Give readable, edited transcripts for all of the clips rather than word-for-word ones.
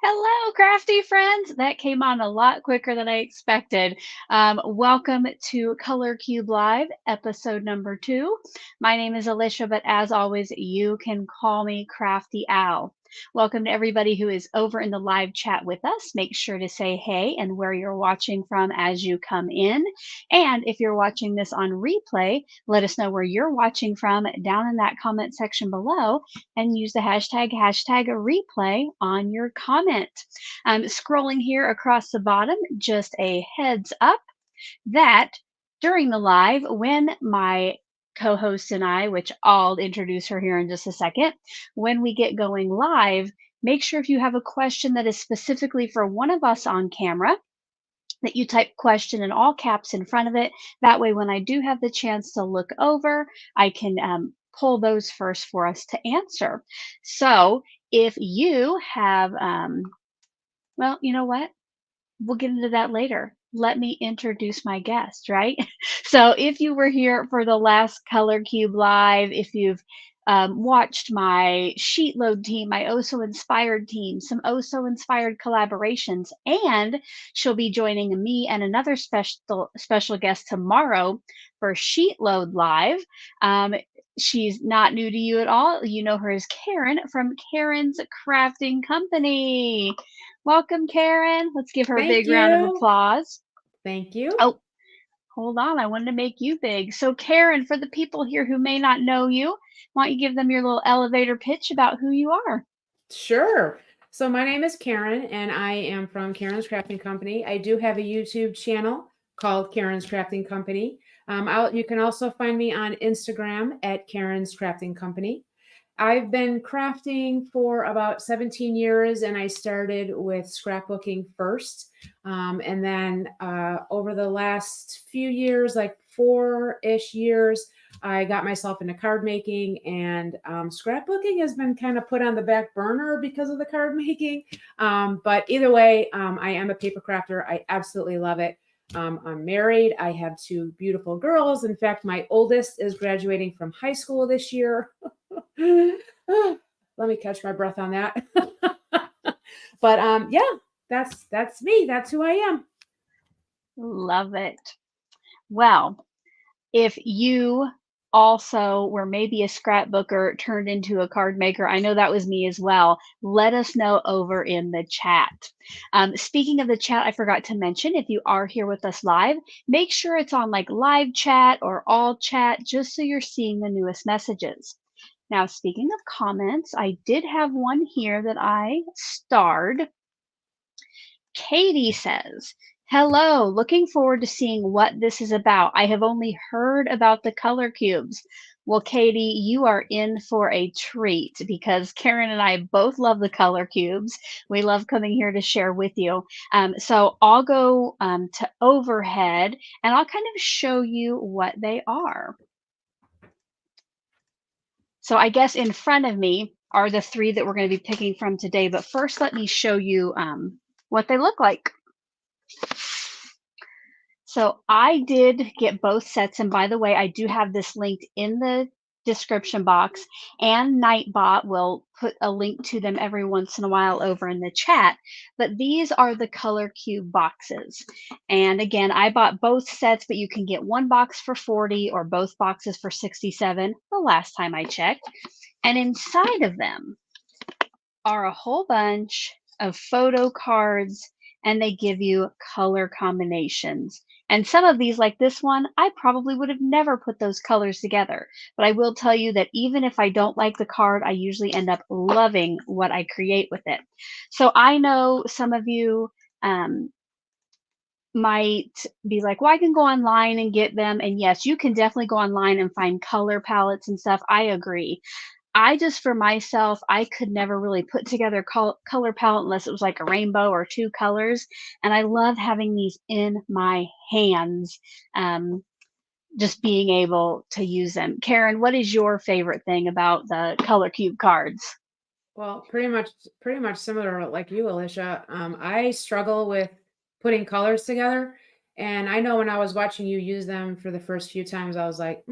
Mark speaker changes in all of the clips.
Speaker 1: Hello, crafty friends. That came on a lot quicker than I expected. Welcome to Color Cube Live, episode number 2. My name is Alicia, but as always, you can call me Crafty Owl. Welcome to everybody who is over in the live chat with us. Make sure to say hey and where you're watching from as you come in. And if you're watching this on replay, let us know where you're watching from down in that comment section below and use the hashtag replay on your comment. Scrolling here across the bottom, just a heads up that during the live, when my co-host and I, which I'll introduce her here in just a second, when we get going live, make sure if you have a question that is specifically for one of us on camera, that you type question in all caps in front of it. That way, when I do have the chance to look over, I can pull those first for us to answer. So if you have, well, you know what? We'll get into that later. Let me introduce my guest, right? So if you were here for the last Color Cube Live, if you've watched my sheet load team, my Oh Inspired team, some Oh Inspired collaborations, and she'll be joining me and another special guest tomorrow for Sheet Load Live. She's not new to you at all. You know her as Karen from Karen's Crafting Company. Welcome, Karen. Let's give her a
Speaker 2: Thank
Speaker 1: big round of
Speaker 2: you.
Speaker 1: applause.
Speaker 2: Thank you.
Speaker 1: Oh, hold on. I wanted to make you big. So, Karen, for the people here who may not know you, why don't you give them your little elevator pitch about who you are?
Speaker 2: Sure. So my name is Karen and I am from Karen's Crafting Company. I do have a YouTube channel called Karen's Crafting Company. You can also find me on Instagram at Karen's Crafting Company. I've been crafting for about 17 years and I started with scrapbooking first. And then over the last few years, like 4-ish years, I got myself into card making, and scrapbooking has been kind of put on the back burner because of the card making. But either way, I am a paper crafter. I absolutely love it. I'm married. I have 2 beautiful girls. In fact, my oldest is graduating from high school this year. Let me catch my breath on that. But yeah, that's me. That's who I am.
Speaker 1: Love it. Well, if you also were maybe a scrapbooker turned into a card maker, I know that was me as well. Let us know over in the chat. Speaking of the chat, I forgot to mention if you are here with us live, make sure it's on like live chat or all chat just so you're seeing the newest messages. Now, speaking of comments, I did have one here that I starred. Katie says, hello, looking forward to seeing what this is about. I have only heard about the color cubes. Well, Katie, you are in for a treat because Karen and I both love the color cubes. We love coming here to share with you. So I'll go to overhead and I'll kind of show you what they are. So I guess in front of me are the 3 that we're going to be picking from today. But first, let me show you what they look like. So I did get both sets. And by the way, I do have this linked in the description box, and Nightbot will put a link to them every once in a while over in the chat. But these are the color cube boxes. And again, I bought both sets, but you can get one box for 40 or both boxes for 67 the last time I checked. And inside of them are a whole bunch of photo cards, and they give you color combinations. And some of these, like this one, I probably would have never put those colors together. But I will tell you that even if I don't like the card, I usually end up loving what I create with it. So I know some of you might be like, well, I can go online and get them. And yes, you can definitely go online and find color palettes and stuff. I agree. I just, for myself, I could never really put together a color palette unless it was like a rainbow or 2 colors. And I love having these in my hands, just being able to use them. Karen, what is your favorite thing about the color cube cards?
Speaker 2: Well, pretty much similar like you, Alicia. I struggle with putting colors together, and I know when I was watching you use them for the first few times, I was like,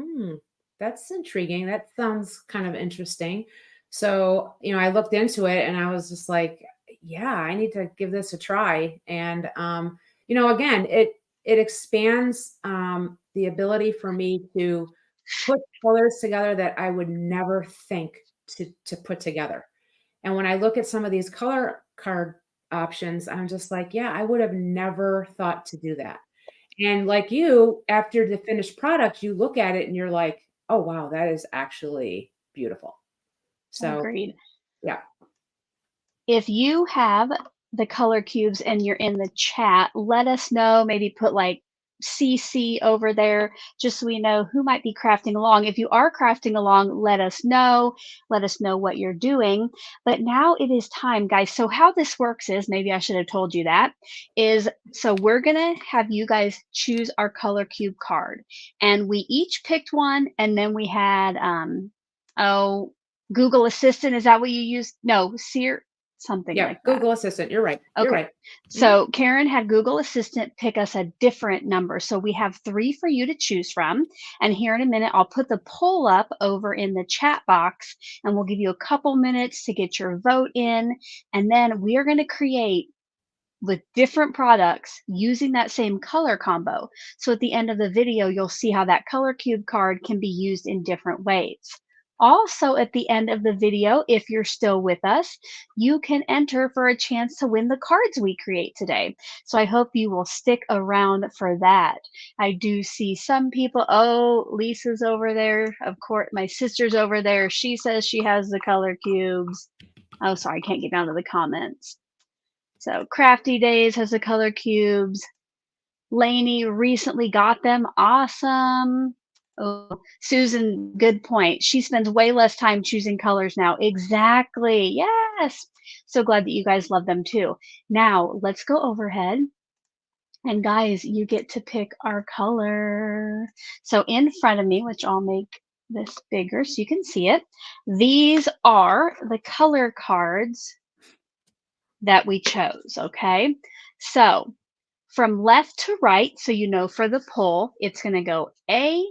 Speaker 2: that's intriguing. That sounds kind of interesting. So, I looked into it and I was just like, yeah, I need to give this a try. And, again, it expands the ability for me to put colors together that I would never think to put together. And when I look at some of these color card options, I'm just like, yeah, I would have never thought to do that. And like you, after the finished product, you look at it and you're like, oh, wow, that is actually beautiful. So,
Speaker 1: Agreed.
Speaker 2: yeah.
Speaker 1: If you have the color cubes and you're in the chat, let us know. Maybe put like CC over there just so we know who might be crafting along. If you are crafting along, let us know. Let us know what you're doing. But now it is time, guys. So how this works is, maybe I should have told you that, is so we're going to have you guys choose our color cube card. And we each picked one, and then we had, oh, Google Assistant. Is that what you used? No, Sear, something
Speaker 2: Yeah,
Speaker 1: like that.
Speaker 2: Google Assistant. You're right. You're
Speaker 1: Okay.
Speaker 2: right.
Speaker 1: So Karen had Google Assistant pick us a different number. So we have 3 for you to choose from. And here in a minute, I'll put the poll up over in the chat box and we'll give you a couple minutes to get your vote in. And then we are going to create with different products using that same color combo. So at the end of the video, you'll see how that color cube card can be used in different ways. Also, at the end of the video, if you're still with us, you can enter for a chance to win the cards we create today. So I hope you will stick around for that. I do see some people, oh, Lisa's over there. Of course, my sister's over there. She says she has the color cubes. Oh, sorry, I can't get down to the comments. So Crafty Days has the color cubes. Lainey recently got them. Awesome. Oh, Susan, good point. She spends way less time choosing colors now. Exactly. Yes. So glad that you guys love them too. Now let's go overhead. And guys, you get to pick our color. So in front of me, which I'll make this bigger so you can see it, these are the color cards that we chose, okay? So from left to right, so you know for the poll, it's going to go A,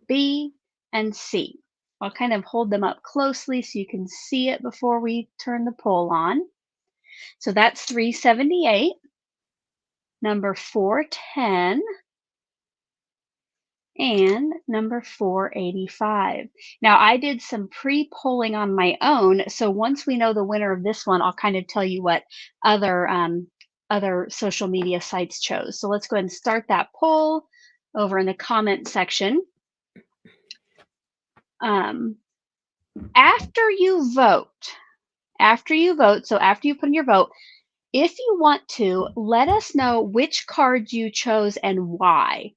Speaker 1: B, and C. I'll kind of hold them up closely so you can see it before we turn the poll on. So that's 378, number 410, and number 485. Now, I did some pre-polling on my own, so once we know the winner of this one, I'll kind of tell you what other social media sites chose. So let's go ahead and start that poll over in the comment section. After you vote, so after you put in your vote, if you want to, let us know which cards you chose and why.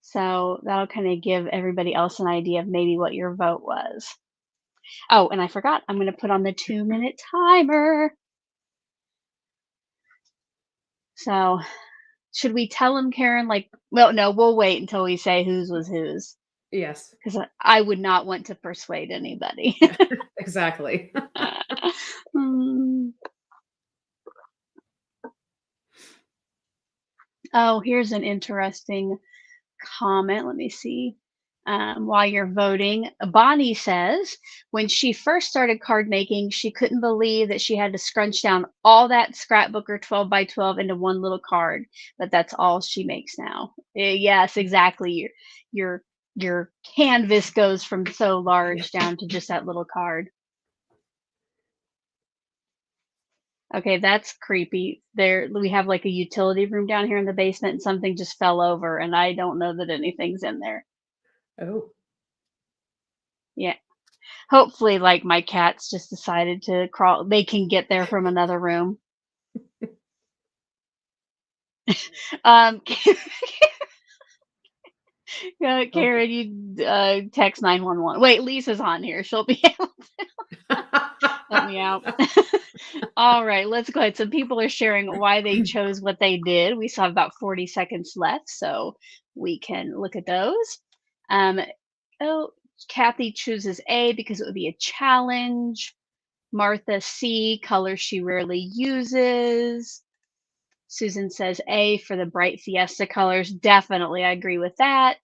Speaker 1: So that'll kind of give everybody else an idea of maybe what your vote was. Oh, and I forgot, I'm going to put on the 2-minute timer. So should we tell them, Karen? Like, well, no, we'll wait until we say whose was whose.
Speaker 2: Yes.
Speaker 1: Because I would not want to persuade anybody.
Speaker 2: Exactly.
Speaker 1: Oh, here's an interesting comment. Let me see. While you're voting, Bonnie says when she first started card making, she couldn't believe that she had to scrunch down all that scrapbooker 12 by 12 into one little card, but that's all she makes now. Yes, exactly. Your canvas goes from so large down to just that little card. Okay, that's creepy. There, we have like a utility room down here in the basement, and something just fell over, and I don't know that anything's in there.
Speaker 2: Oh.
Speaker 1: Yeah. Hopefully, like my cats just decided to crawl. They can get there from another room. Karen,
Speaker 2: Okay.
Speaker 1: you text 911. Wait, Lisa's on here. She'll be able to help me out. All right, let's go ahead. Some people are sharing why they chose what they did. We still have about 40 seconds left, so we can look at those. Oh, Kathy chooses A because it would be a challenge. Martha C, color she rarely uses. Susan says A for the bright fiesta colors. Definitely, I agree with that.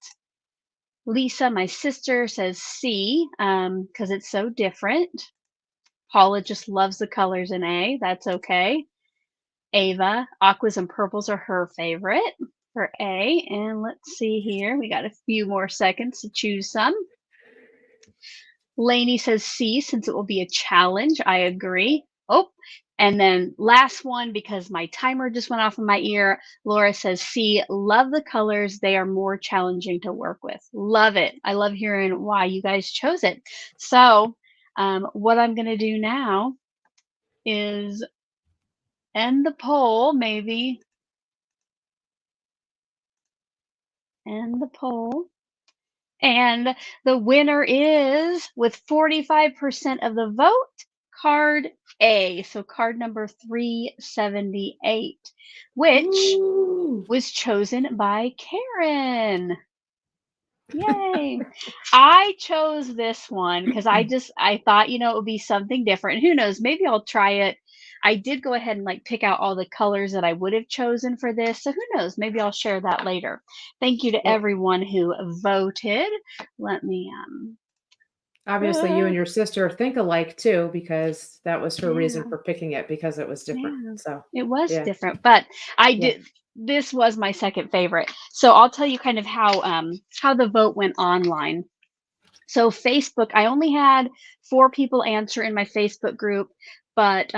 Speaker 1: Lisa, my sister, says C because it's so different. Paula just loves the colors in A. That's okay. Ava, aquas and purples are her favorite for A. And let's see here. We got a few more seconds to choose some. Lainey says C, since it will be a challenge. I agree. Oh, and then last one, because my timer just went off in my ear. Laura says C, love the colors. They are more challenging to work with. Love it. I love hearing why you guys chose it. So what I'm going to do now is end the poll, maybe. End the poll. And the winner is, with 45% of the vote, card A. So card number 378, which
Speaker 2: Ooh.
Speaker 1: was chosen by Karen. Yay. I chose this one because I thought, it would be something different. Who knows? Maybe I'll try it. I did go ahead and like pick out all the colors that I would have chosen for this. So who knows? Maybe I'll share that later. Thank you to everyone who voted. Let me
Speaker 2: Obviously, you and your sister think alike too, because that was her reason
Speaker 1: yeah.
Speaker 2: for picking it, because it was different.
Speaker 1: Yeah.
Speaker 2: So
Speaker 1: It was
Speaker 2: yeah.
Speaker 1: different, but I did. This was my second favorite. So I'll tell you kind of how the vote went online. So Facebook, I only had 4 people answer in my Facebook group, but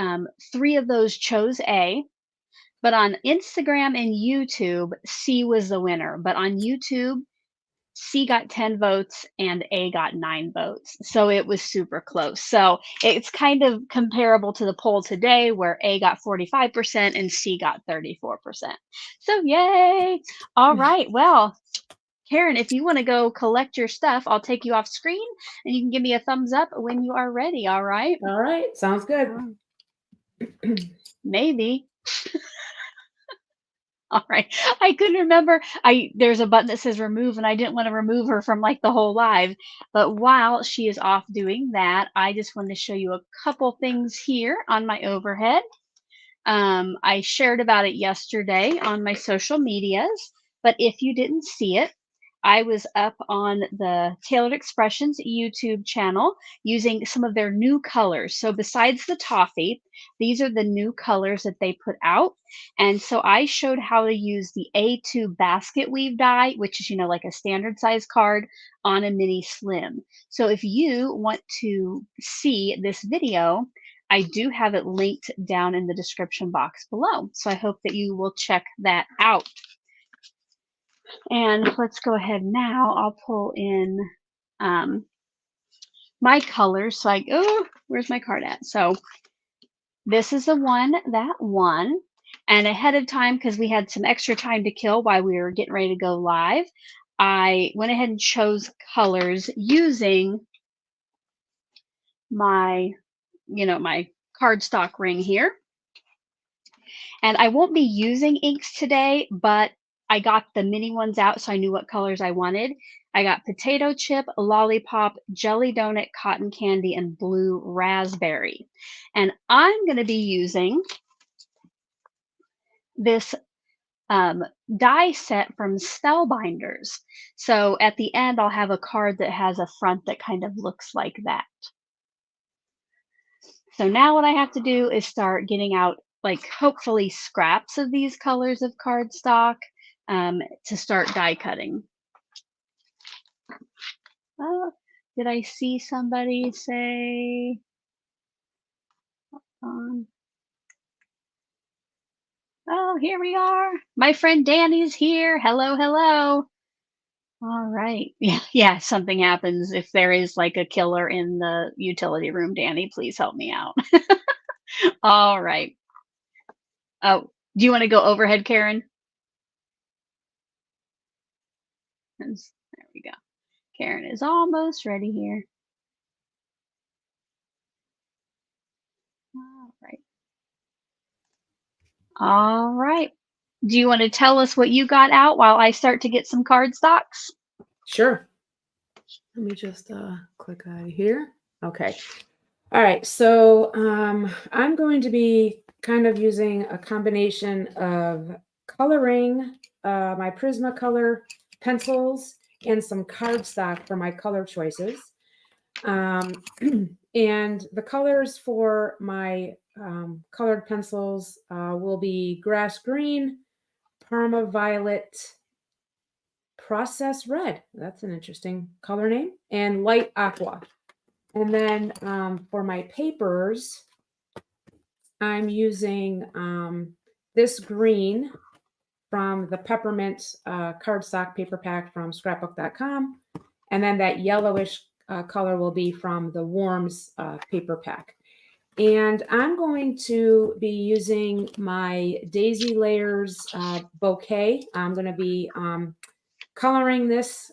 Speaker 1: 3 of those chose A. But on Instagram and YouTube, C was the winner. But on YouTube, C got 10 votes and A got 9 votes. So it was super close. So it's kind of comparable to the poll today where A got 45% and C got 34%. So yay. All right. Well, Karen, if you want to go collect your stuff, I'll take you off screen and you can give me a thumbs up when you are ready. All right.
Speaker 2: All right. Sounds good.
Speaker 1: Maybe. All right. I couldn't remember. There's a button that says remove, and I didn't want to remove her from like the whole live. But while she is off doing that, I just wanted to show you a couple things here on my overhead. I shared about it yesterday on my social medias, but if you didn't see it, I was up on the Tailored Expressions YouTube channel using some of their new colors. So besides the toffee, these are the new colors that they put out. And so I showed how to use the A2 basket weave die, which is, like a standard size card on a mini slim. So if you want to see this video, I do have it linked down in the description box below. So I hope that you will check that out. And let's go ahead now. I'll pull in my colors. So where's my card at? So this is the one that won. And ahead of time, because we had some extra time to kill while we were getting ready to go live, I went ahead and chose colors using my, my cardstock ring here. And I won't be using inks today, but I got the mini ones out so I knew what colors I wanted. I got potato chip, lollipop, jelly donut, cotton candy, and blue raspberry. And I'm going to be using this die set from Spellbinders. So at the end, I'll have a card that has a front that kind of looks like that. So now what I have to do is start getting out, like, hopefully scraps of these colors of cardstock to start die cutting. Oh, did I see somebody say? Oh, here we are. My friend Danny's here. Hello, hello. All right. Yeah, something happens if there is like a killer in the utility room. Danny, please help me out. All right. Oh, do you want to go overhead, Karen? There we go. Karen is almost ready here. All right. All right. Do you want to tell us what you got out while I start to get some cardstocks?
Speaker 2: Sure. Let me just click out of here. Okay. All right. So I'm going to be kind of using a combination of coloring, my Prismacolor pencils, and some cardstock for my color choices. And the colors for my colored pencils will be grass green, Parma violet, process red. That's an interesting color name. And light aqua. And then for my papers, I'm using this green from the peppermint cardstock paper pack from scrapbook.com. And then that yellowish color will be from the Warms paper pack. And I'm going to be using my Daisy Layers bouquet. I'm going to be coloring this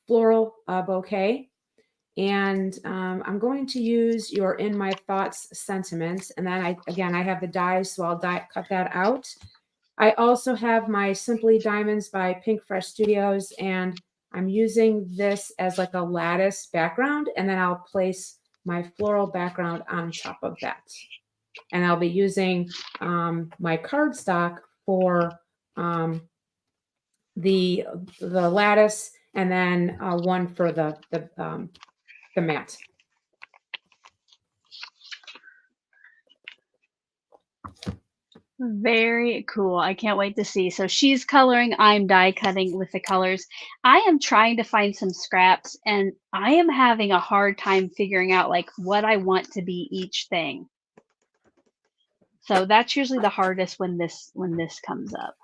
Speaker 2: floral bouquet. And I'm going to use your In My Thoughts sentiments. And then I have the dies, so I'll cut that out. I also have my Simply Diamonds by Pink Fresh Studios, and I'm using this as like a lattice background, and then I'll place my floral background on top of that. And I'll be using my cardstock for the lattice, and then one for the mat.
Speaker 1: Very cool. I can't wait to see. So she's coloring, I'm die cutting with the colors. I am trying to find some scraps, and I am having a hard time figuring out like what I want to be each thing. So that's usually the hardest when this comes up.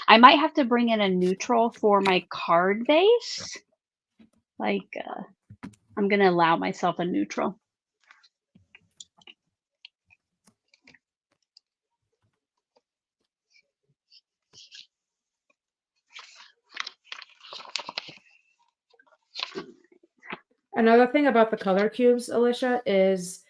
Speaker 1: I might have to bring in a neutral for my card base. Like I'm going to allow myself a neutral.
Speaker 2: Another thing about the color cubes, Alicia, is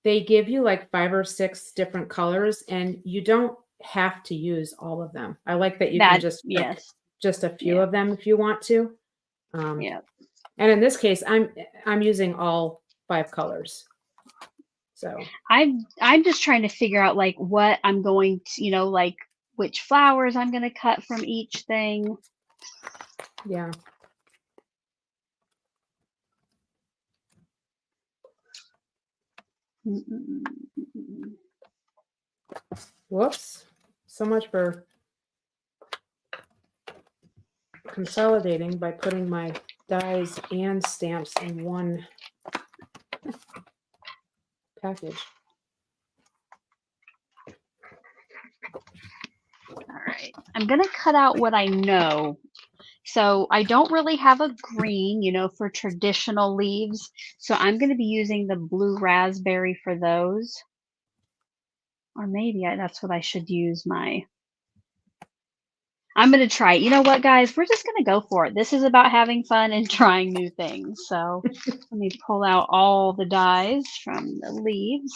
Speaker 2: they give you like 5 or 6 different colors, and you don't have to use all of them. I like that you can just pick just a few of them if you want to.
Speaker 1: Yeah.
Speaker 2: And in this case, I'm using all 5 colors. So
Speaker 1: I'm just trying to figure out like what I'm going to, like which flowers I'm going to cut from each thing.
Speaker 2: Yeah. Whoops. So much for consolidating by putting my dies and stamps in one package.
Speaker 1: All right. I'm going to cut out what I know. So I don't really have a green, for traditional leaves. So I'm going to be using the blue raspberry for those. Or maybe that's what I should use I'm going to try it. You know what, guys? We're just going to go for it. This is about having fun and trying new things. So let me pull out all the dies from the leaves.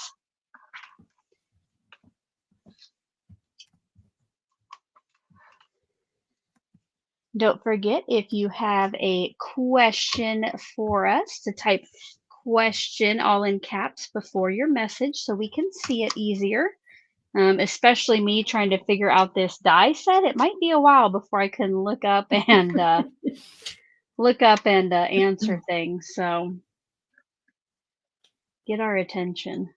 Speaker 1: Don't forget, if you have a question for us, to type question all in caps before your message so we can see it easier. Especially me trying to figure out this die set. It might be a while before I can look up and answer things. So get our attention.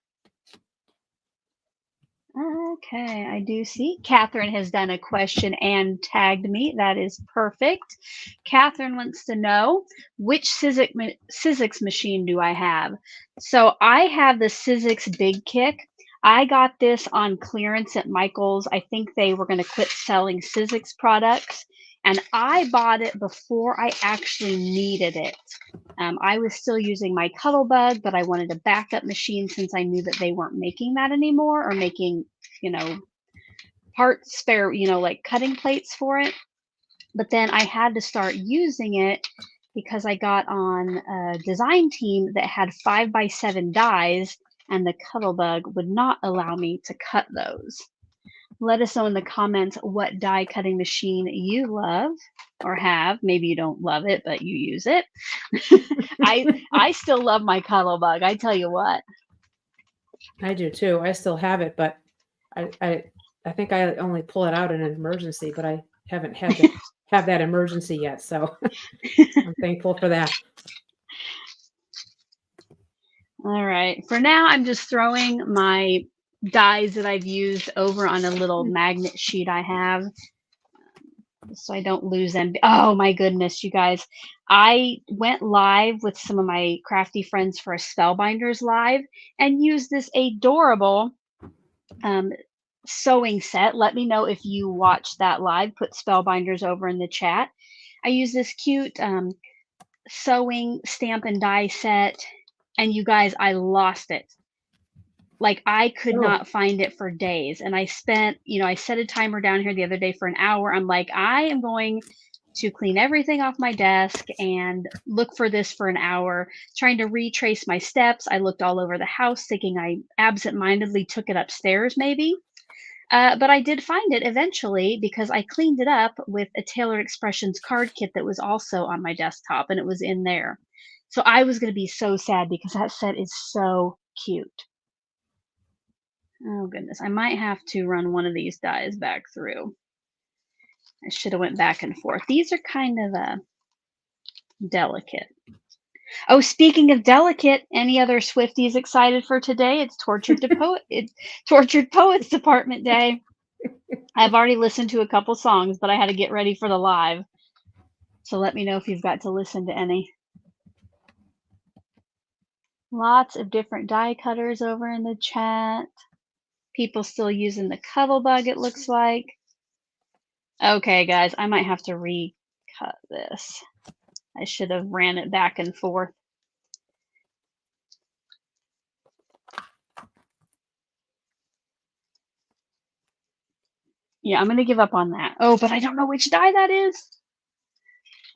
Speaker 1: Okay, I do see Catherine has done a question and tagged me. That is perfect. Catherine wants to know, which Sizzix machine do I have? So I have the Sizzix Big Kick. I got this on clearance at Michael's. I think they were going to quit selling Sizzix products, and I bought it before I actually needed it. I was still using my Cuttlebug, but I wanted a backup machine since I knew that they weren't making that anymore, or making, parts spare, like cutting plates for it. But then I had to start using it because I got on a design team that had 5x7 dies, and the Cuttlebug would not allow me to cut those. Let us know in the comments what die cutting machine you love or have. Maybe you don't love it, but you use it. I still love my Cuttlebug. I tell you what.
Speaker 2: I do too. I still have it, but I think I only pull it out in an emergency, but I haven't had to have that emergency yet. So I'm thankful for that.
Speaker 1: All right. For now, I'm just throwing my dies that I've used over on a little magnet sheet I have, so I don't lose them. Oh my goodness, you guys. I went live with some of my crafty friends for a Spellbinders live and used this adorable um, sewing set. Let me know if you watched that live. Put Spellbinders over in the chat. I use this cute sewing stamp and die set, and you guys, I lost it. Like, I could
Speaker 2: Oh.
Speaker 1: not find it for days, and I spent, I set a timer down here the other day for an hour. I'm like, I am going to clean everything off my desk and look for this for an hour, trying to retrace my steps. I looked all over the house thinking I absentmindedly took it upstairs maybe. But I did find it eventually because I cleaned it up with a Tailored Expressions card kit that was also on my desktop, and it was in there. So I was going to be so sad because that set is so cute. Oh goodness, I might have to run one of these dies back through. I should have went back and forth. These are kind of delicate. Oh, speaking of delicate, any other Swifties excited for today? It's Tortured Poets Department Day. I've already listened to a couple songs, but I had to get ready for the live. So let me know if you've got to listen to any. Lots of different die cutters over in the chat. People still using the Cuddlebug, it looks like. Okay, guys, I might have to recut this. I should have ran it back and forth. Yeah, I'm going to give up on that. Oh, but I don't know which die that is.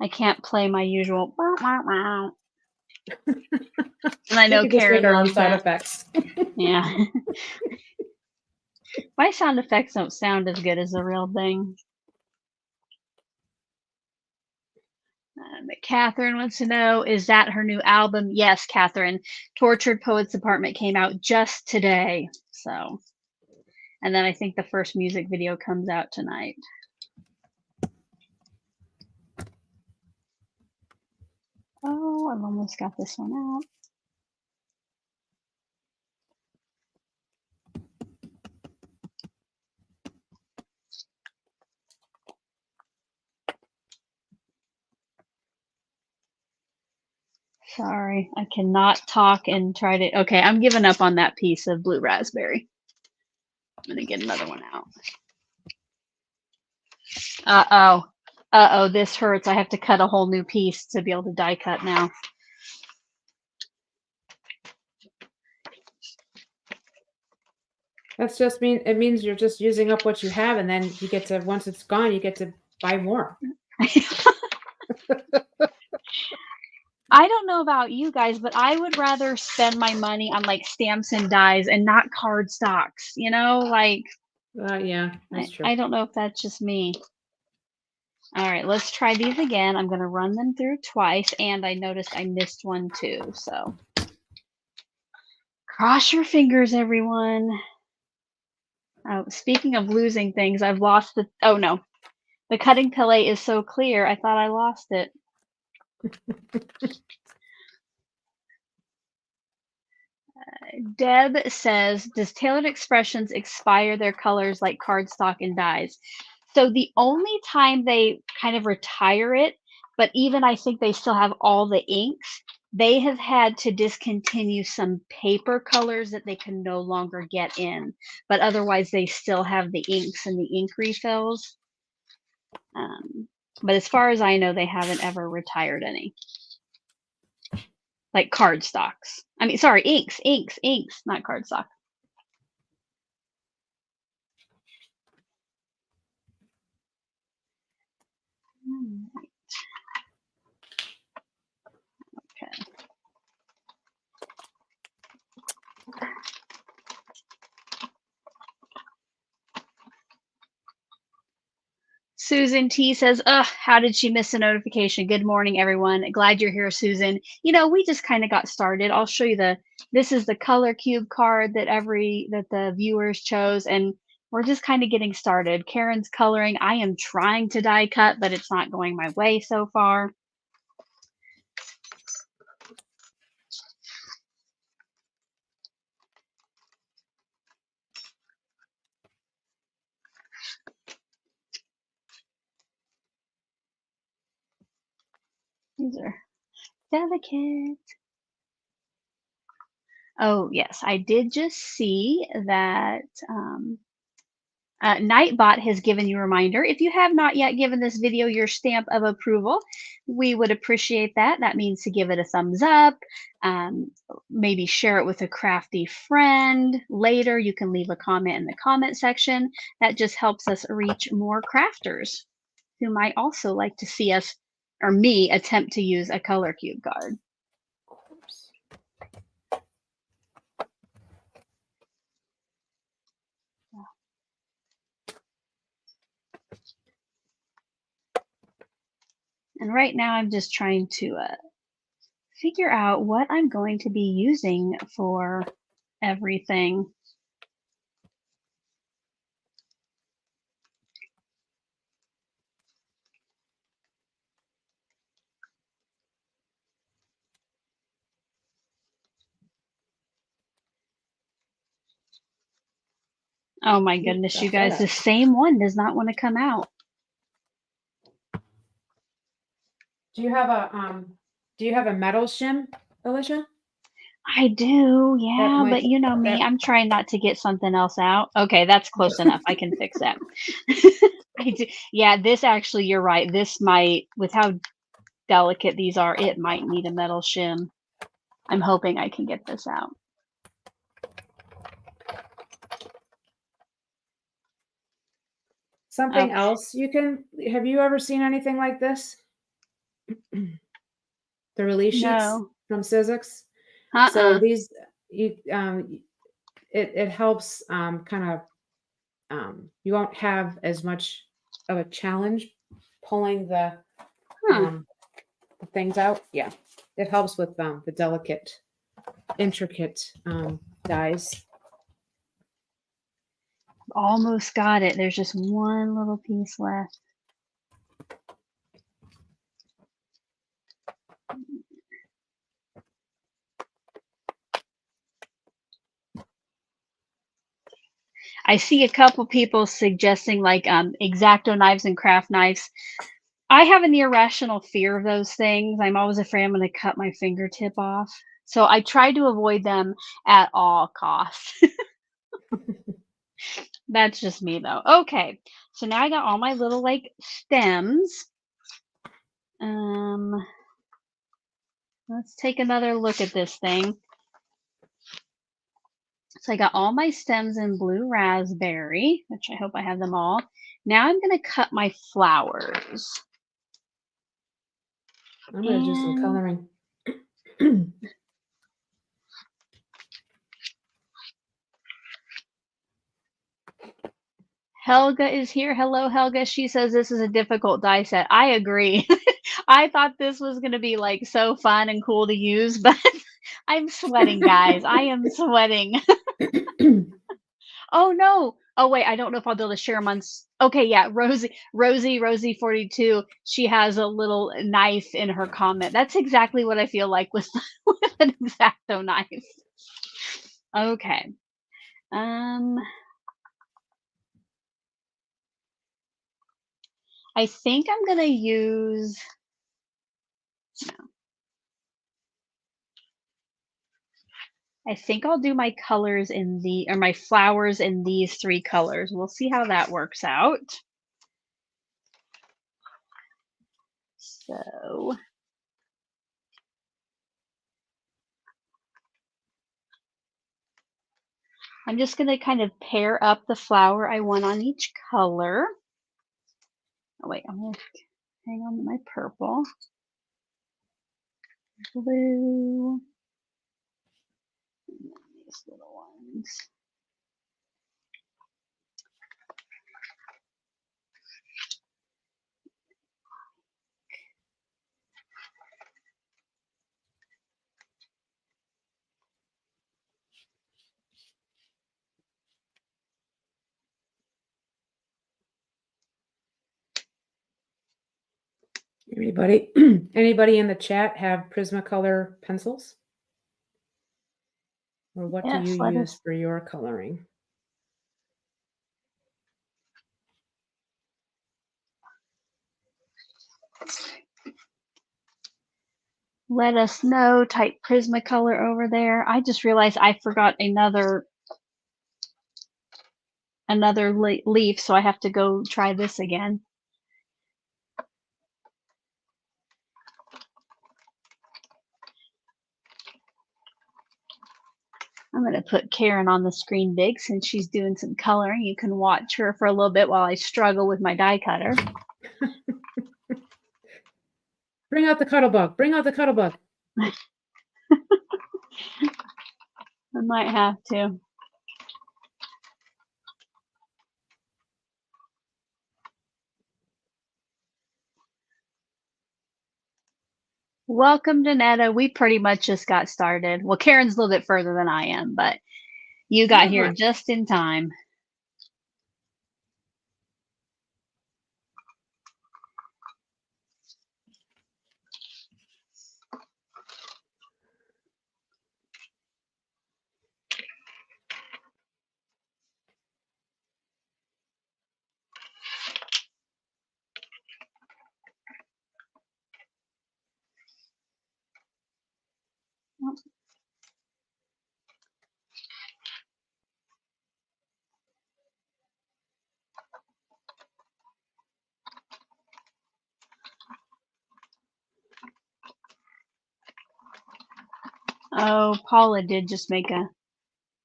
Speaker 1: I can't play my usual. And I know Karen loves
Speaker 2: sound
Speaker 1: that.
Speaker 2: effects.
Speaker 1: Yeah. My sound effects don't sound as good as the real thing. But Catherine wants to know, is that her new album? Yes, Catherine. Tortured Poets Department came out just today. So, and then I think the first music video comes out tonight. Oh, I've almost got this one out. Sorry, I cannot talk and try to. Okay, I'm giving up on that piece of blue raspberry. I'm going to get another one out. Uh-oh. Uh-oh, this hurts. I have to cut a whole new piece to be able to die cut now.
Speaker 2: That's just it means you're just using up what you have, and then you get to, once it's gone, you get to buy more.
Speaker 1: I don't know about you guys, but I would rather spend my money on like stamps and dies and not card stocks, like.
Speaker 2: Yeah, that's true.
Speaker 1: I don't know if that's just me. All right, let's try these again. I'm going to run them through twice, and I noticed I missed one too, so cross your fingers, everyone. Oh, speaking of losing things, I've lost the. Oh no, the cutting pellet is so clear. I thought I lost it. Deb says, does Tailored Expressions expire their colors like cardstock and dies? So the only time they kind of retire it, but even I think they still have all the inks, they have had to discontinue some paper colors that they can no longer get in. But otherwise, they still have the inks and the ink refills. But as far as I know, they haven't ever retired any. Like cardstocks. I mean, sorry, inks, not cardstock. Okay. Susan T says, ugh, how did she miss a notification? Good morning, everyone. Glad you're here, Susan. We just kind of got started. I'll show you this is the color cube card that the viewers chose, and we're just kind of getting started. Karen's coloring. I am trying to die cut, but it's not going my way so far. These are delicate. Oh, yes, I did just see that Nightbot has given you a reminder. If you have not yet given this video your stamp of approval, we would appreciate that. That means to give it a thumbs up, maybe share it with a crafty friend. Later, you can leave a comment in the comment section. That just helps us reach more crafters who might also like to see us or me attempt to use a color cube card.
Speaker 2: Of course.
Speaker 1: And right now I'm just trying to figure out what I'm going to be using for everything. Oh my goodness, you guys, the same one does not want to come out.
Speaker 2: Do you have a metal shim, Alicia?
Speaker 1: I do, yeah, but you know me,
Speaker 2: that-
Speaker 1: I'm trying not to get something else out. Okay, that's close enough. I can fix that. I do. Yeah, this actually, you're right. This might, with how delicate these are, it might need a metal shim. I'm hoping I can get this out.
Speaker 2: Something else have you ever seen anything like this? The release sheets from Sizzix. So these, it helps kind of, you won't have as much of a challenge pulling the things out. Yeah, it helps with the delicate, intricate dies.
Speaker 1: Almost got it. There's just one little piece left. I see a couple people suggesting like X-Acto knives and craft knives. I have an irrational fear of those things. I'm always afraid I'm going to cut my fingertip off. So I try to avoid them at all costs. That's just me though. Okay. So now I got all my little like stems. Let's take another look at this thing. So I got all my stems in blue raspberry, which I hope I have them all. Now I'm going to cut my flowers.
Speaker 2: I'm going to do some coloring.
Speaker 1: Helga is here. Hello, Helga. She says this is a difficult die set. I agree. I thought this was going to be like so fun and cool to use, but I'm sweating, guys. I am sweating. Oh, no. Oh, wait. I don't know if I'll be able to share them on. Okay, yeah. Rosie 42. She has a little knife in her comment. That's exactly what I feel like with an X-Acto knife. Okay. I think I'm going to use, no. I think I'll do my colors in or my flowers in these 3 colors. We'll see how that works out. So I'm just going to kind of pair up the flower I want on each color. Oh, wait, I'm going to hang on to my purple. Blue. And then these little ones.
Speaker 2: Anybody in the chat have Prismacolor pencils? Or what do you use for your coloring?
Speaker 1: let us know. Type Prismacolor over there. I just realized I forgot another leaf, so I have to go try this again. I'm going to put Karen on the screen big since she's doing some coloring. You can watch her for a little bit while I struggle with my die cutter.
Speaker 2: Bring out the cuddle bug. Bring out the cuddle bug.
Speaker 1: I might have to. Welcome, Danetta. We pretty much just got started. Well, Karen's a little bit further than I am, but you got
Speaker 2: Not
Speaker 1: here
Speaker 2: much.
Speaker 1: just in time. Oh, Paula did just make a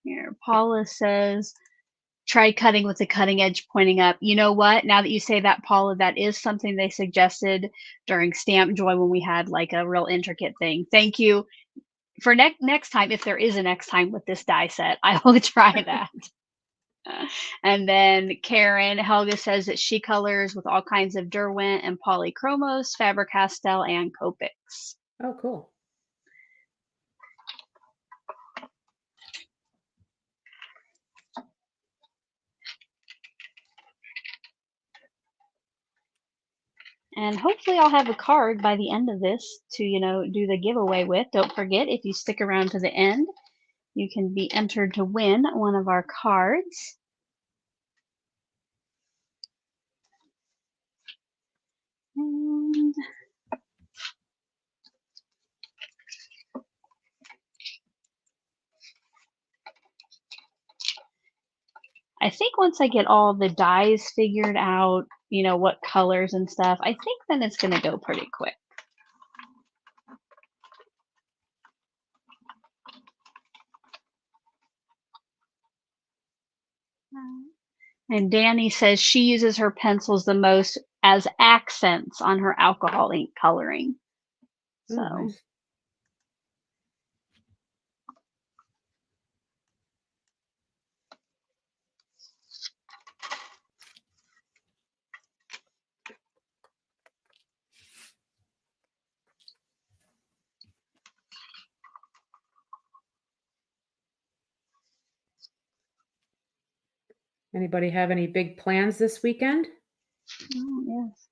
Speaker 1: here. Paula says, try cutting with the cutting edge pointing up. You know what? Now that you say that, Paula, that is something they suggested during Stamp Joy when we had like a real intricate thing. Thank you. For next time, if there is a next time with this die set, I will try that. And then Karen Helga says that she colors with all kinds of Derwent and Polychromos, Faber-Castell, and Copics.
Speaker 2: Oh, cool.
Speaker 1: And hopefully I'll have a card by the end of this to, do the giveaway with. Don't forget, if you stick around to the end, you can be entered to win one of our cards. And I think once I get all the dies figured out, what colors and stuff, I think then it's going to go pretty quick. And Danny says she uses her pencils the most as accents on her alcohol ink coloring. So.
Speaker 2: Oh, nice. Anybody have any big plans this weekend?
Speaker 1: Oh, yes.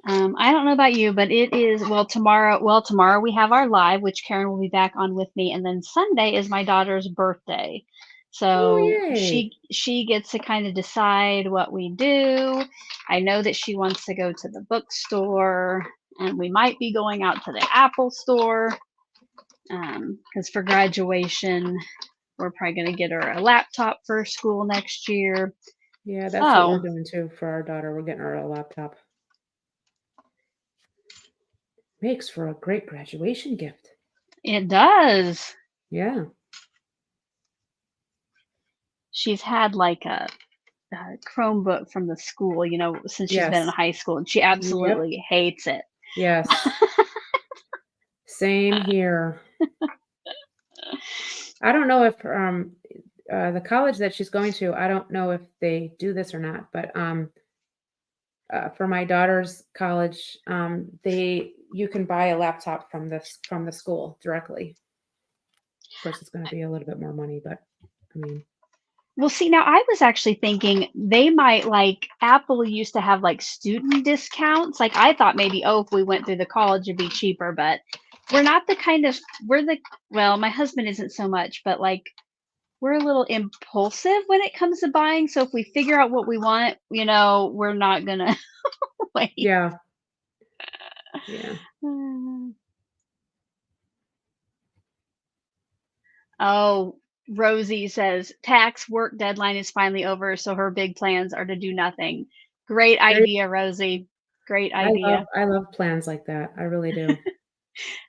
Speaker 1: I don't know about you, but it is, tomorrow we have our live, which Karen will be back on with me. And then Sunday is my daughter's birthday. So
Speaker 2: yay.
Speaker 1: she gets to kind of decide what we do. I know that she wants to go to the bookstore, and we might be going out to the Apple store. Because for graduation, we're probably going to get her a laptop for school next year.
Speaker 2: Yeah, that's what we're doing too for our daughter. We're getting her a laptop. Makes for a great graduation gift.
Speaker 1: It does.
Speaker 2: Yeah.
Speaker 1: She's had like a Chromebook from the school, since she's been in high school, and she absolutely hates it.
Speaker 2: Yes. Same here. I don't know if the college that she's going to, I don't know if they do this or not, but for my daughter's college, you can buy a laptop from the school directly. Of course, it's going to be a little bit more money, but I mean.
Speaker 1: Well, see, now I was actually thinking they might, like, Apple used to have like student discounts. Like, I thought maybe, if we went through the college, it'd be cheaper, but we're not the kind of, well, my husband isn't so much, but like, we're a little impulsive when it comes to buying. So if we figure out what we want, we're not gonna wait.
Speaker 2: Yeah. Yeah.
Speaker 1: Oh, Rosie says tax work deadline is finally over, so her big plans are to do nothing. Great
Speaker 2: There
Speaker 1: idea, Rosie. Great
Speaker 2: I love
Speaker 1: idea.
Speaker 2: I love plans like that. I really do.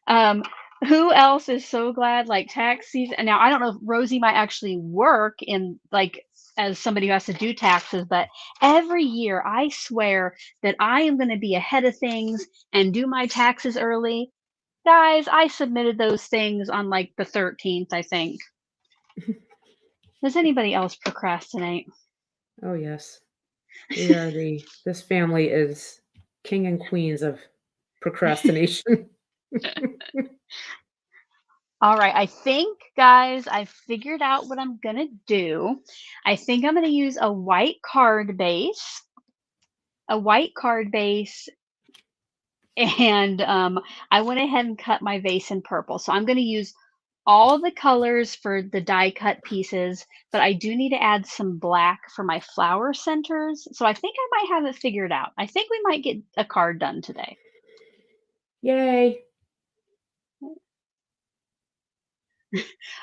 Speaker 1: Um, who else is so glad like tax season? Now I don't know if Rosie might actually work in like as somebody who has to do taxes, but every year I swear that I am going to be ahead of things and do my taxes early. Guys, I submitted those things on like the 13th, I think. Does anybody else procrastinate?
Speaker 2: Oh, yes. This family is king and queens of procrastination.
Speaker 1: All right, I think, guys, I figured out what I'm gonna do. I think I'm gonna use a white card base, and I went ahead and cut my vase in purple. So I'm gonna use all the colors for the die cut pieces, but I do need to add some black for my flower centers. So I think I might have it figured out. I think we might get a card done today.
Speaker 2: Yay.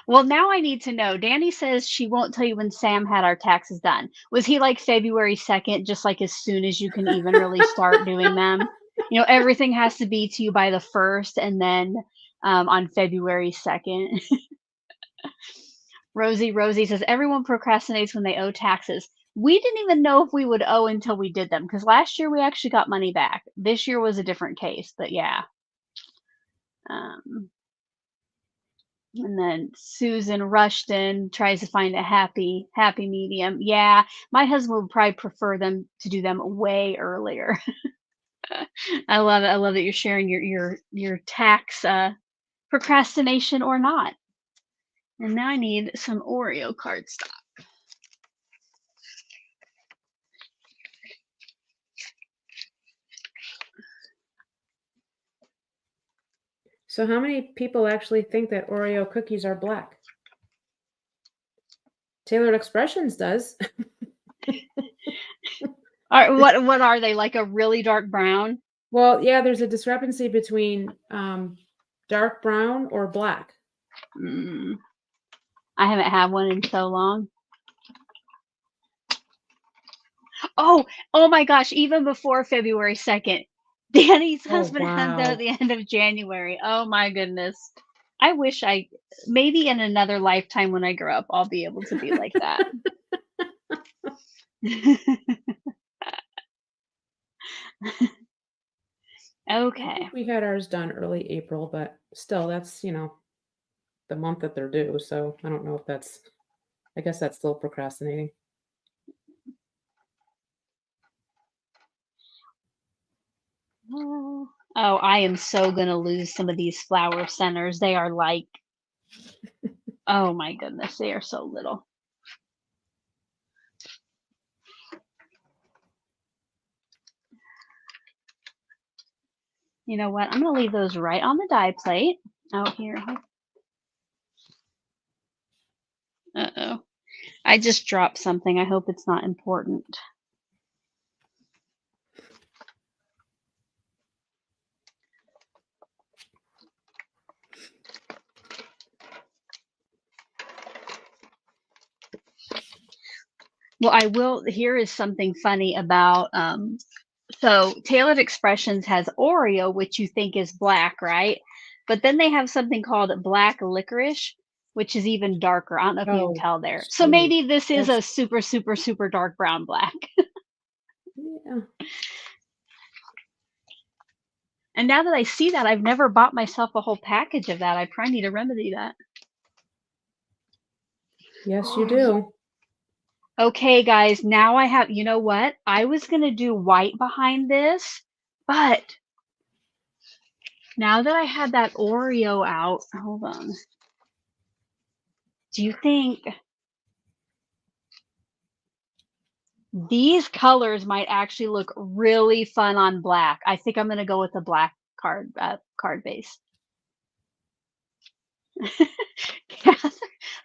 Speaker 1: Well, now I need to know. Danny says she won't tell you when Sam had our taxes done. Was he like February 2nd, just like as soon as you can even really start doing them? You know, everything has to be to you by the 1st and then on February 2nd. Rosie says everyone procrastinates when they owe taxes. We didn't even know if we would owe until we did them because last year we actually got money back. This year was a different case, but yeah. Um, And then Susan Rushton tries to find a happy medium. Yeah, my husband would probably prefer them to do them way earlier. I love it. I love that you're sharing your tax procrastination or not. And now I need some Oreo cardstock.
Speaker 2: So how many people actually think that Oreo cookies are black? Tailored Expressions does.
Speaker 1: What are they, like a really dark brown?
Speaker 2: Well, yeah, there's a discrepancy between dark brown or black.
Speaker 1: Mm, I haven't had one in so long. Oh my gosh, even before February 2nd. Danny's
Speaker 2: Oh,
Speaker 1: husband had them at
Speaker 2: wow.
Speaker 1: the end of January. Oh my goodness. I wish maybe in another lifetime when I grow up, I'll be able to be like that.
Speaker 2: I
Speaker 1: Okay.
Speaker 2: think we had ours done early April, but still, that's, the month that they're due. So I don't know if I guess that's still procrastinating.
Speaker 1: Oh, I am so gonna lose some of these flower centers. They are like, oh my goodness, they are so little. You know what? I'm gonna leave those right on the die plate out here. Uh-oh. I just dropped something. I hope it's not important. Well, I will. Here is something funny about so Tailored Expressions has Oreo, which you think is black, right? But then they have something called black licorice, which is even darker. I don't know if you can
Speaker 2: Oh,
Speaker 1: tell there. So
Speaker 2: shoot.
Speaker 1: maybe this is
Speaker 2: That's,
Speaker 1: a super, super, super dark brown black.
Speaker 2: yeah.
Speaker 1: And now that I see that, I've never bought myself a whole package of that. I probably need to remedy that.
Speaker 2: Yes, you do.
Speaker 1: Okay, guys, now I have, you know what? I was going to do white behind this, but now that I had that Oreo out, hold on. Do you think these colors might actually look really fun on black? I think I'm going to go with the black card base.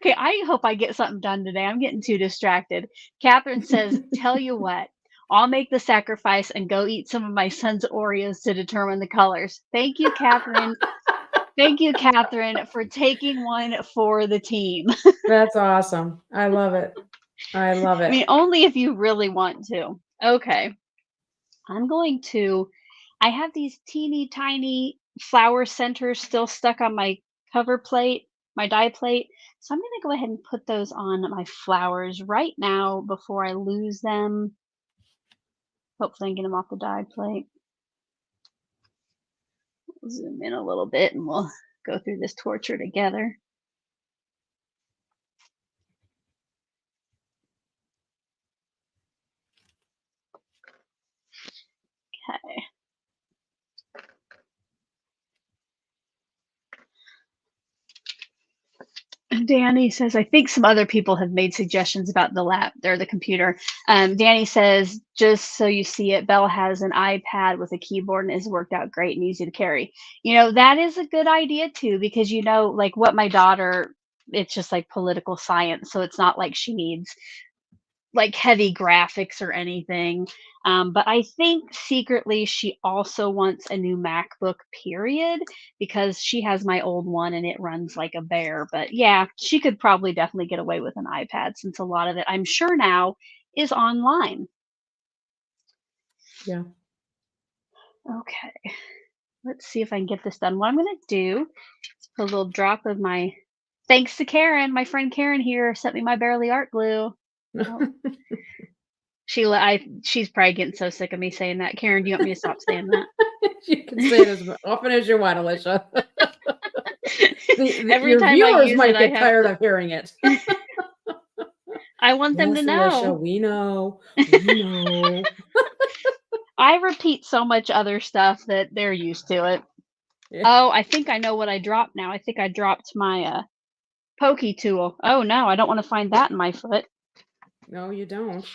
Speaker 1: Okay, I hope I get something done today. I'm getting too distracted. Catherine says, tell you what, I'll make the sacrifice and go eat some of my son's Oreos to determine the colors. Thank you, Catherine. Thank you, Catherine, for taking one for the team.
Speaker 2: That's awesome. I love it. I love
Speaker 1: I
Speaker 2: it.
Speaker 1: mean, only if you really want to. Okay. I'm going to I have these teeny tiny flower centers still stuck on my cover plate, my die plate. So I'm gonna go ahead and put those on my flowers right now before I lose them. Hopefully I can get them off the die plate. We'll zoom in a little bit and we'll go through this torture together. Okay. Danny says, I think some other people have made suggestions about the lap or the computer. Danny says, just so you see it, Belle has an iPad with a keyboard and it's worked out great and easy to carry. That is a good idea too, because like what my daughter, it's just like political science. So it's not like she needs like heavy graphics or anything. But I think secretly she also wants a new MacBook, period, because she has my old one and it runs like a bear. But yeah, she could probably definitely get away with an iPad since a lot of it, I'm sure now, is online.
Speaker 2: Yeah.
Speaker 1: Okay, let's see if I can get this done. What I'm going to do is put a little drop of my, thanks to Karen, my friend Karen here sent me my Barely Art glue. Oh, she's probably getting so sick of me saying that. Karen, do you want me to stop saying that?
Speaker 2: You can say it as often as you want, Alicia.
Speaker 1: Every
Speaker 2: Your
Speaker 1: time I
Speaker 2: viewers
Speaker 1: use
Speaker 2: might
Speaker 1: it, I
Speaker 2: get
Speaker 1: have
Speaker 2: tired
Speaker 1: to.
Speaker 2: of hearing it.
Speaker 1: I want them to
Speaker 2: Yes, Alicia,
Speaker 1: know.
Speaker 2: we know. We know.
Speaker 1: I repeat so much other stuff that they're used to it.
Speaker 2: Yeah.
Speaker 1: Oh, I think I know what I dropped now. I think I dropped my pokey tool. Oh no, I don't want to find that in my foot.
Speaker 2: No, you don't.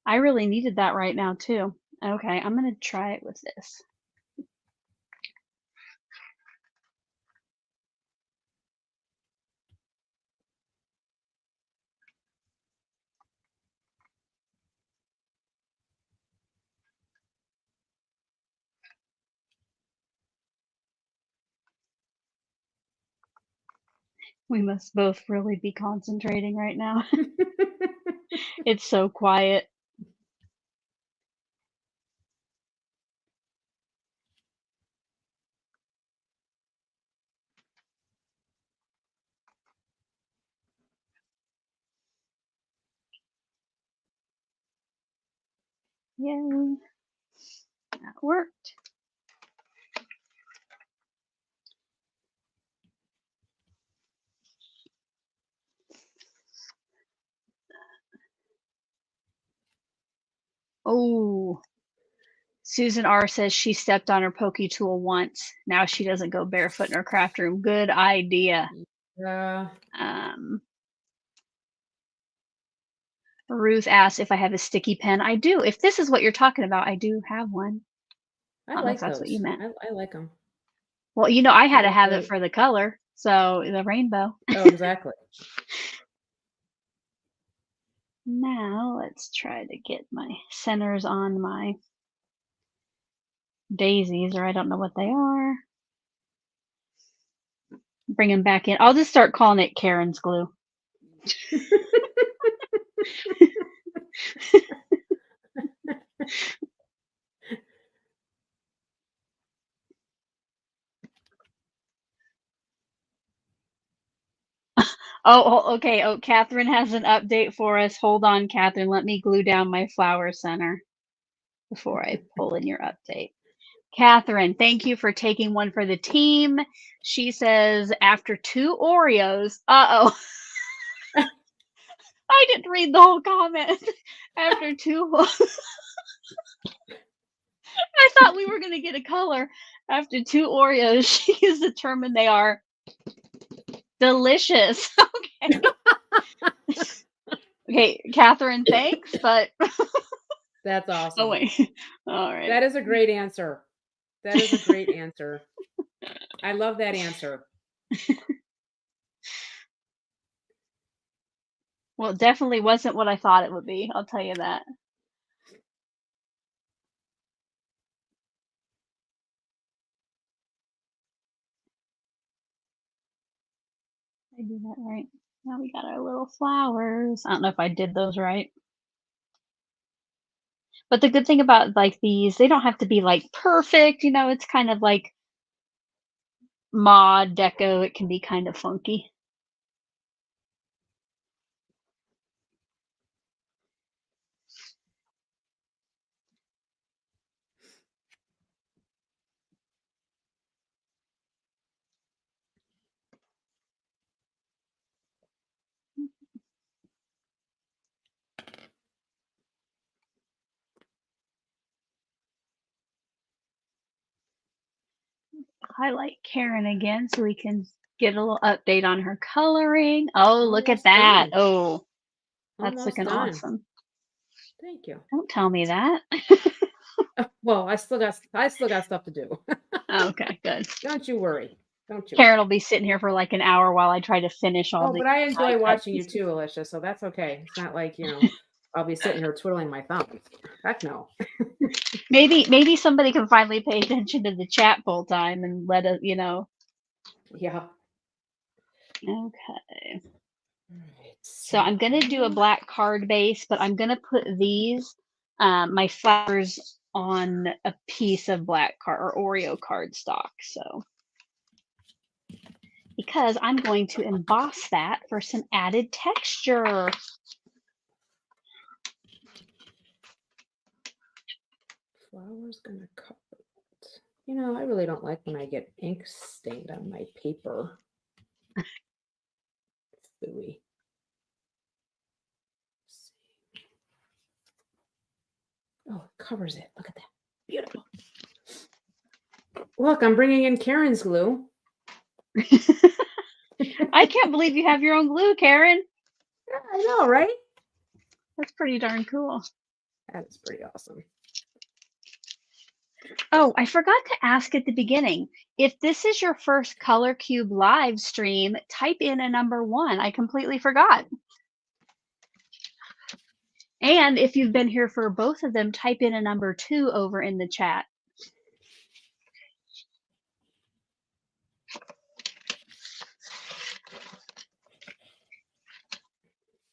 Speaker 1: I really needed that right now too. Okay, I'm gonna try it with this. We must both really be concentrating right now. It's so quiet. Yay. That worked. Oh, Susan R says she stepped on her pokey tool once. Now she doesn't go barefoot in her craft room. Good idea.
Speaker 2: Yeah.
Speaker 1: Ruth asks if I have a sticky pen. I do. If this is what you're talking about, I do have one.
Speaker 2: I
Speaker 1: don't know if
Speaker 2: like
Speaker 1: that's what you
Speaker 2: those.
Speaker 1: meant.
Speaker 2: I like them.
Speaker 1: Well, I had to
Speaker 2: They're
Speaker 1: have it
Speaker 2: great.
Speaker 1: for the color. So the rainbow.
Speaker 2: Oh, exactly.
Speaker 1: Now let's try to get my centers on my daisies, or I don't know what they are. Bring them back in. I'll just start calling it Karen's glue. Oh, okay. Oh, Catherine has an update for us. Hold on, Catherine. Let me glue down my flower center before I pull in your update. Catherine, thank you for taking one for the team. She says, after 2 Oreos, I didn't read the whole comment. After 2, I thought we were going to get a color. After 2 Oreos, she is determined they are delicious. Okay. Okay, Catherine, thanks, but.
Speaker 2: That's awesome.
Speaker 1: Oh, wait. All right.
Speaker 2: That is a great answer. That is a great answer. I love that answer.
Speaker 1: Well, it definitely wasn't what I thought it would be. I'll tell you that. I do that right. Now we got our little flowers. I don't know if I did those right. But the good thing about, like, these, they don't have to be, like, perfect, it's kind of like mod deco, it can be kind of funky. Highlight Karen again so we can get a little update on her coloring. Oh, look at
Speaker 2: Almost
Speaker 1: that.
Speaker 2: done.
Speaker 1: Oh, that's
Speaker 2: Almost
Speaker 1: looking
Speaker 2: done.
Speaker 1: awesome.
Speaker 2: Thank you.
Speaker 1: Don't tell me that.
Speaker 2: Well, I still got stuff to do.
Speaker 1: Okay, good.
Speaker 2: Don't you worry. Don't you
Speaker 1: Karen
Speaker 2: worry.
Speaker 1: will be sitting here for like an hour while I try to finish all
Speaker 2: Oh,
Speaker 1: the
Speaker 2: but I enjoy
Speaker 1: die-cut
Speaker 2: watching you
Speaker 1: pieces.
Speaker 2: too, Alicia, so that's okay. It's not like, I'll be sitting here twiddling my thumbs. Heck no.
Speaker 1: Maybe somebody can finally pay attention to the chat full time and let us,
Speaker 2: Yeah.
Speaker 1: Okay.
Speaker 2: Right,
Speaker 1: So I'm gonna do a black card base, but I'm gonna put these, my flowers on a piece of black card or Oreo cardstock. So because I'm going to emboss that for some added texture.
Speaker 2: Flower's gonna cover it. I really don't like when I get ink stained on my paper. Ooey. Oh, it covers it. Look at that. Beautiful. Look, I'm bringing in Karen's glue.
Speaker 1: I can't believe you have your own glue, Karen.
Speaker 2: Yeah, I know, right?
Speaker 1: That's pretty darn cool.
Speaker 2: That is pretty awesome.
Speaker 1: Oh, I forgot to ask at the beginning. If this is your first Color Cube live stream, type in a number 1. I completely forgot. And if you've been here for both of them, type in a number 2 over in the chat.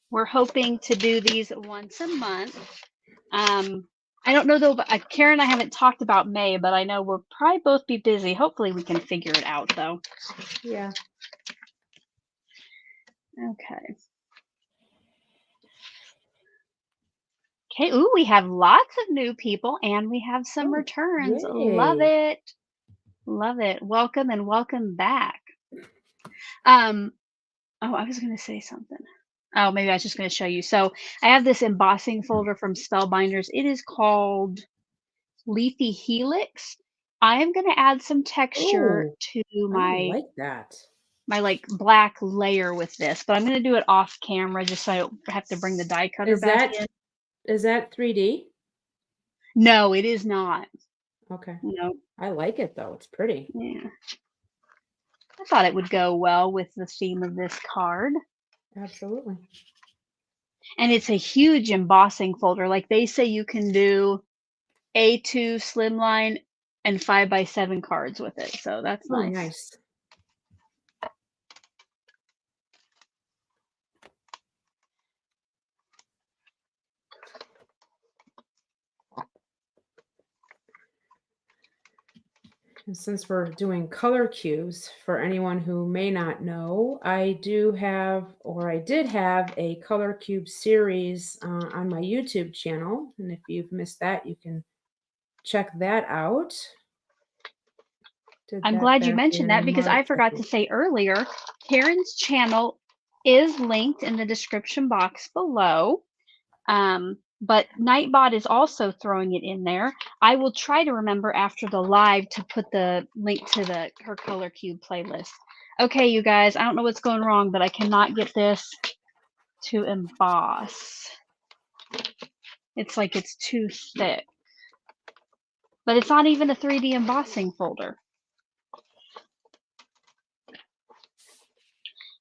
Speaker 1: We're hoping to do these once a month. I don't know though, but Karen and I haven't talked about May, but I know we'll probably both be busy. Hopefully we can figure it out though.
Speaker 2: Yeah.
Speaker 1: Okay. Okay. Ooh, we have lots of new people and we have some returns.
Speaker 2: Yay.
Speaker 1: Love it. Love it. Welcome and welcome back. Oh, I was going to say something. Oh, maybe I was just going to show you. So I have this embossing folder from Spellbinders. It is called Leafy Helix. I am going to add some texture to
Speaker 2: I like that.
Speaker 1: my like black layer with this, but I'm going to do it off camera just so I don't have to bring the die cutter back in.
Speaker 2: Is that 3D?
Speaker 1: No, it is not.
Speaker 2: Okay.
Speaker 1: No.
Speaker 2: I like it though. It's pretty.
Speaker 1: Yeah. I thought it would go well with the theme of this card.
Speaker 2: Absolutely.
Speaker 1: And it's a huge embossing folder. Like they say you can do A2 slimline and 5x7 cards with it. So that's nice.
Speaker 2: Nice. And since we're doing color cubes, for anyone who may not know, I did have a color cube series on my YouTube channel. And if you've missed that, you can check that out.
Speaker 1: I'm glad you mentioned that because I forgot to say earlier, Karen's channel is linked in the description box below. But Nightbot is also throwing it in there. I will try to remember after the live to put the link to her Color Cube playlist. Okay, you guys, I don't know what's going wrong, but I cannot get this to emboss. It's like it's too thick. But it's not even a 3D embossing folder.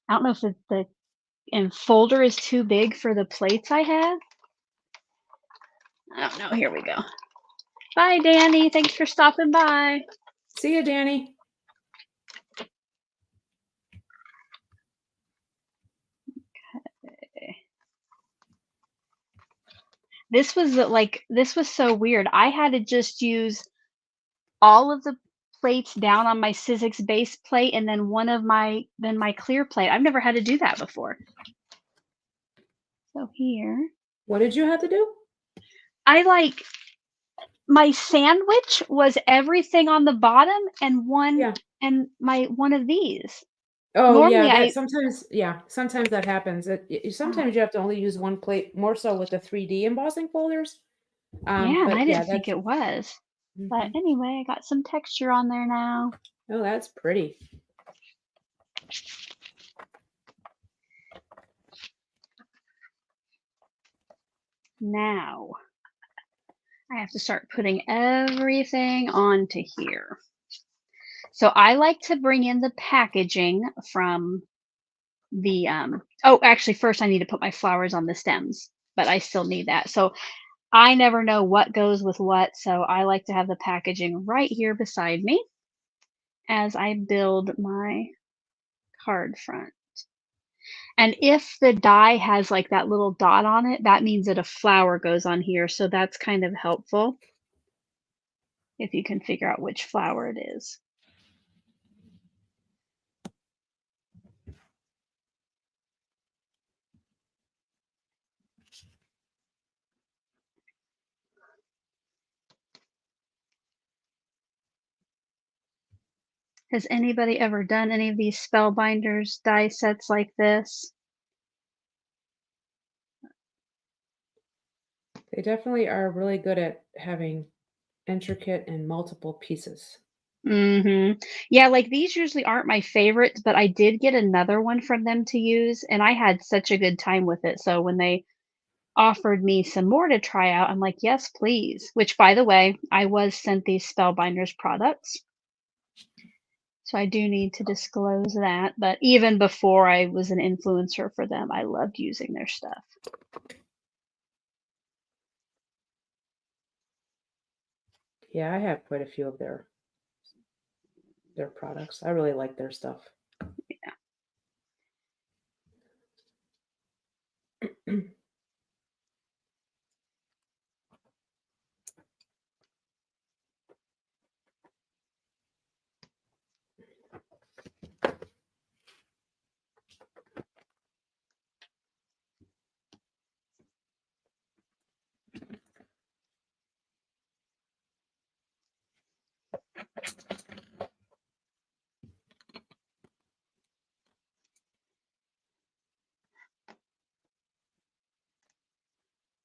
Speaker 1: I don't know if the folder is too big for the plates I have. I don't know. Here we go. Bye, Danny. Thanks for stopping by.
Speaker 2: See you, Danny.
Speaker 1: This was this was so weird. I had to just use all of the plates down on my Sizzix base plate and then my clear plate. I've never had to do that before. So here.
Speaker 2: What did you have to do?
Speaker 1: My sandwich was everything on the bottom and
Speaker 2: Yeah.
Speaker 1: one of these.
Speaker 2: Oh,
Speaker 1: Normally
Speaker 2: yeah, sometimes that happens. Sometimes you have to only use one plate, more so with the 3D embossing folders.
Speaker 1: Yeah, and
Speaker 2: But
Speaker 1: I
Speaker 2: yeah,
Speaker 1: didn't think
Speaker 2: that's
Speaker 1: it was. But
Speaker 2: mhm.
Speaker 1: anyway, I got some texture on there now.
Speaker 2: Oh, that's pretty.
Speaker 1: Now, I have to start putting everything onto here. So I like to bring in the packaging from the oh, actually first I need to put my flowers on the stems, but I still need that. So I never know what goes with what, so I like to have the packaging right here beside me as I build my card front. And if the die has like that little dot on it, that means that a flower goes on here, so that's kind of helpful if you can figure out which flower it is. Has anybody ever done any of these Spellbinders die sets like this?
Speaker 2: They definitely are really good at having intricate and multiple pieces.
Speaker 1: Yeah, like these usually aren't my favorites, but I did get another one from them to use, and I had such a good time with it. So when they offered me some more to try out, I'm like, yes, please. Which, by the way, I was sent these Spellbinders products. So I do need to disclose that. But even before I was an influencer for them, I loved using their stuff.
Speaker 2: Yeah, I have quite a few of their products. I really like their stuff.
Speaker 1: Yeah.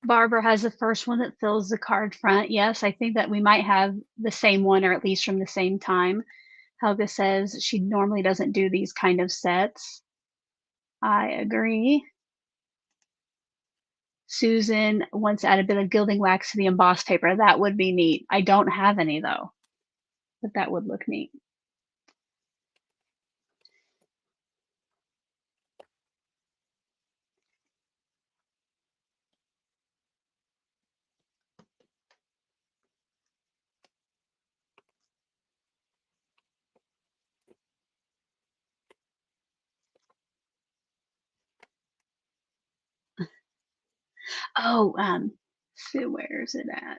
Speaker 1: Barbara has the first one that fills the card front. Yes, I think that we might have the same one, or at least from the same time. Helga says she normally doesn't do these kind of sets. I agree. Susan wants to add a bit of gilding wax to the embossed paper. That would be neat. I don't have any though, but that would look neat. Oh, Sue, where is it at?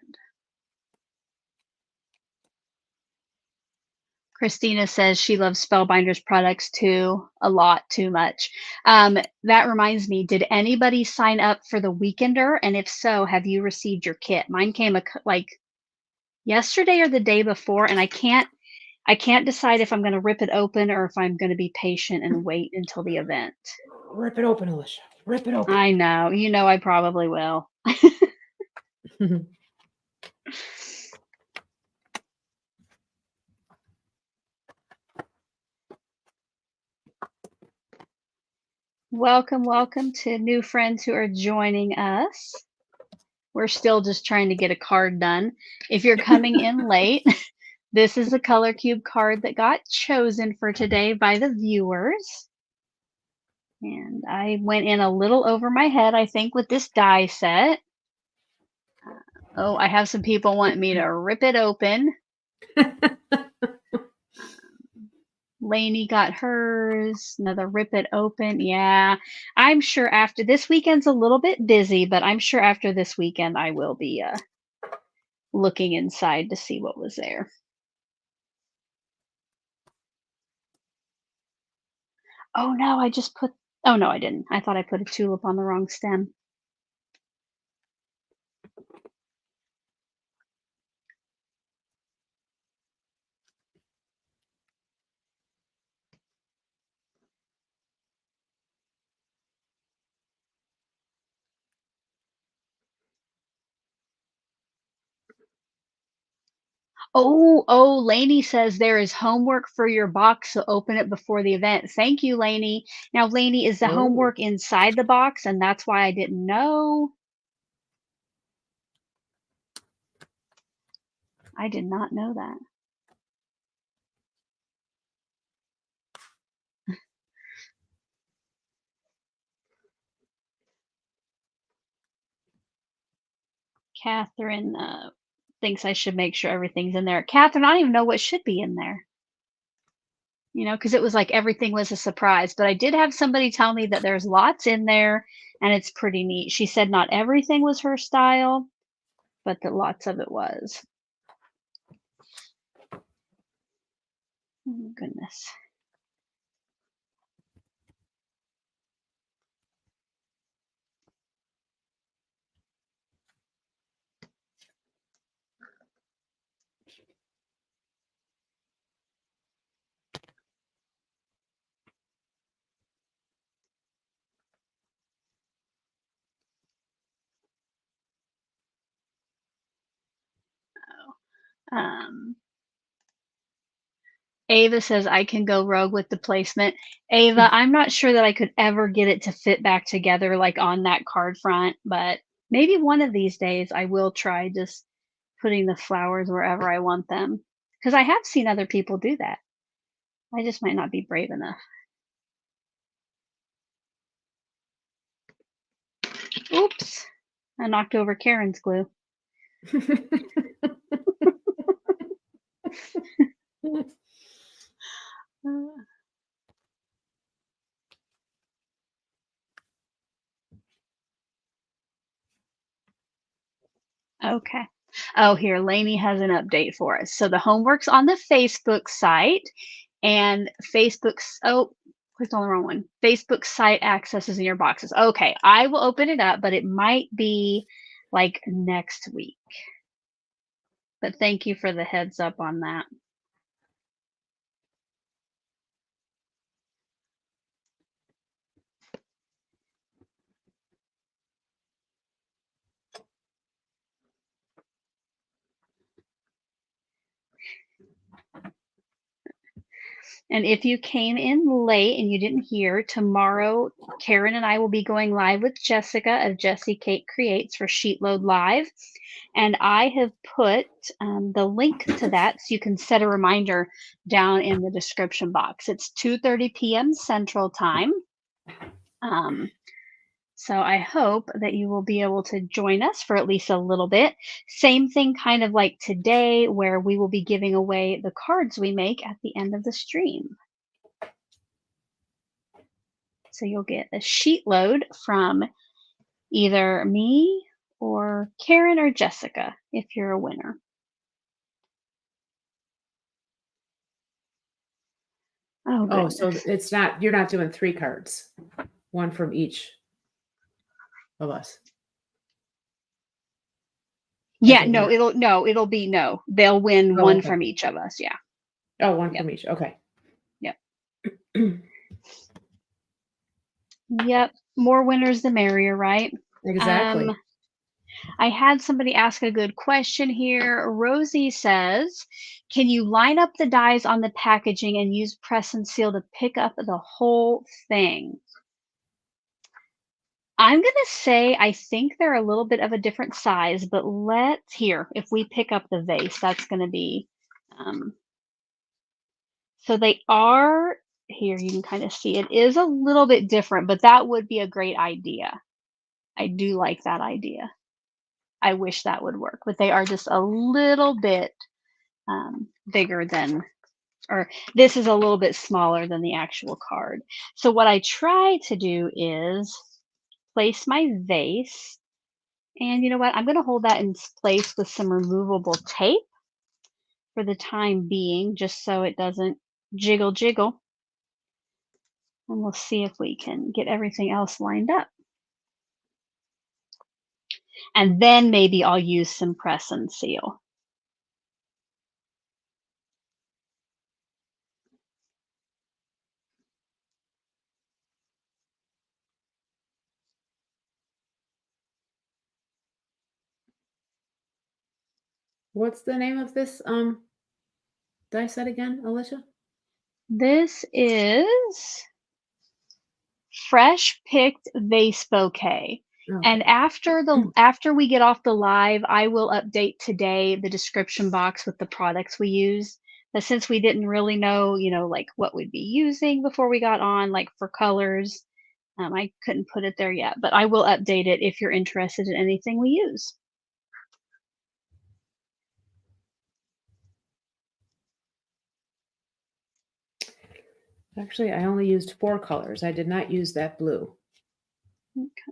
Speaker 1: Christina says she loves Spellbinders products too, a lot, too much. That reminds me, did anybody sign up for the Weekender? And if so, have you received your kit? Mine came like yesterday or the day before, and I can't decide if I'm going to rip it open or if I'm going to be patient and wait until the event.
Speaker 2: Rip it open, Alicia. Rip it open.
Speaker 1: I know. You know I probably will. Welcome, welcome to new friends who are joining us. We're still just trying to get a card done. If you're coming in late, this is the color cube card that got chosen for today by the viewers. And I went in a little over my head, I think, with this die set. Oh, I have some people wanting me to rip it open. Lainey got hers. Another rip it open. Yeah. I'm sure after this weekend's a little bit busy, but I'm sure after this weekend I will be looking inside to see what was there. Oh no, I just put oh no, I didn't. I thought I put a tulip on the wrong stem. Oh, Lainey says there is homework for your box, so open it before the event. Thank you, Lainey. Now, Lainey, is the
Speaker 2: Oh.
Speaker 1: homework inside the box, and that's why I didn't know? I did not know that. Catherine thinks I should make sure everything's in there. Catherine, I don't even know what should be in there. You know, because it was like everything was a surprise. But I did have somebody tell me that there's lots in there, and it's pretty neat. She said not everything was her style, but that lots of it was. Oh, goodness. Ava says I can go rogue with the placement. Ava, I'm not sure that I could ever get it to fit back together like on that card front, but maybe one of these days I will try just putting the flowers wherever I want them. Because I have seen other people do that. I just might not be brave enough. Oops. I knocked over Karen's glue. Okay. Oh, here, Lainey has an update for us. So the homework's on the Facebook site, and Facebook's, oh, clicked on the wrong one. Facebook site accesses in your boxes. Okay, I will open it up, but it might be like next week. But thank you for the heads up on that. And if you came in late and you didn't hear, tomorrow Karen and I will be going live with Jessica of Jessie Kate Creates for Sheetload Live. And I have put the link to that so you can set a reminder down in the description box. It's 2:30 p.m. Central Time. So I hope that you will be able to join us for at least a little bit. Same thing kind of like today, where we will be giving away the cards we make at the end of the stream. So you'll get a sheet load from either me or Karen or Jessica if you're a winner.
Speaker 2: Oh, so it's not, you're not doing 3 cards, one from each of us.
Speaker 1: Yeah, it'll be no. They'll win one
Speaker 2: okay.
Speaker 1: from each of us. Yeah.
Speaker 2: Oh, one from each. Okay.
Speaker 1: Yep. Yep. More winners the merrier, right?
Speaker 2: Exactly.
Speaker 1: I had somebody ask a good question here. Rosie says, can you line up the dies on the packaging and use press and seal to pick up the whole thing? I'm going to say I think they're a little bit of a different size, but let's here. If we pick up the vase, that's going to be, so they are, here you can kind of see it is a little bit different, but that would be a great idea. I do like that idea. I wish that would work, but they are just a little bit bigger than, or this is a little bit smaller than the actual card. So what I try to do is place my vase, and you know what? I'm going to hold that in place with some removable tape for the time being, just so it doesn't jiggle jiggle. And we'll see if we can get everything else lined up. And then maybe I'll use some press and seal.
Speaker 2: What's the name of this die set again, Alicia?
Speaker 1: This is Fresh Picked Vase Bouquet. And
Speaker 2: Okay.
Speaker 1: after we get off the live, I will update today the description box with the products we use. But since we didn't really know, like what we'd be using before we got on, like for colors, I couldn't put it there yet. But I will update it if you're interested in anything we use.
Speaker 2: Actually, I only used 4 colors. I did not use that blue.
Speaker 1: Okay.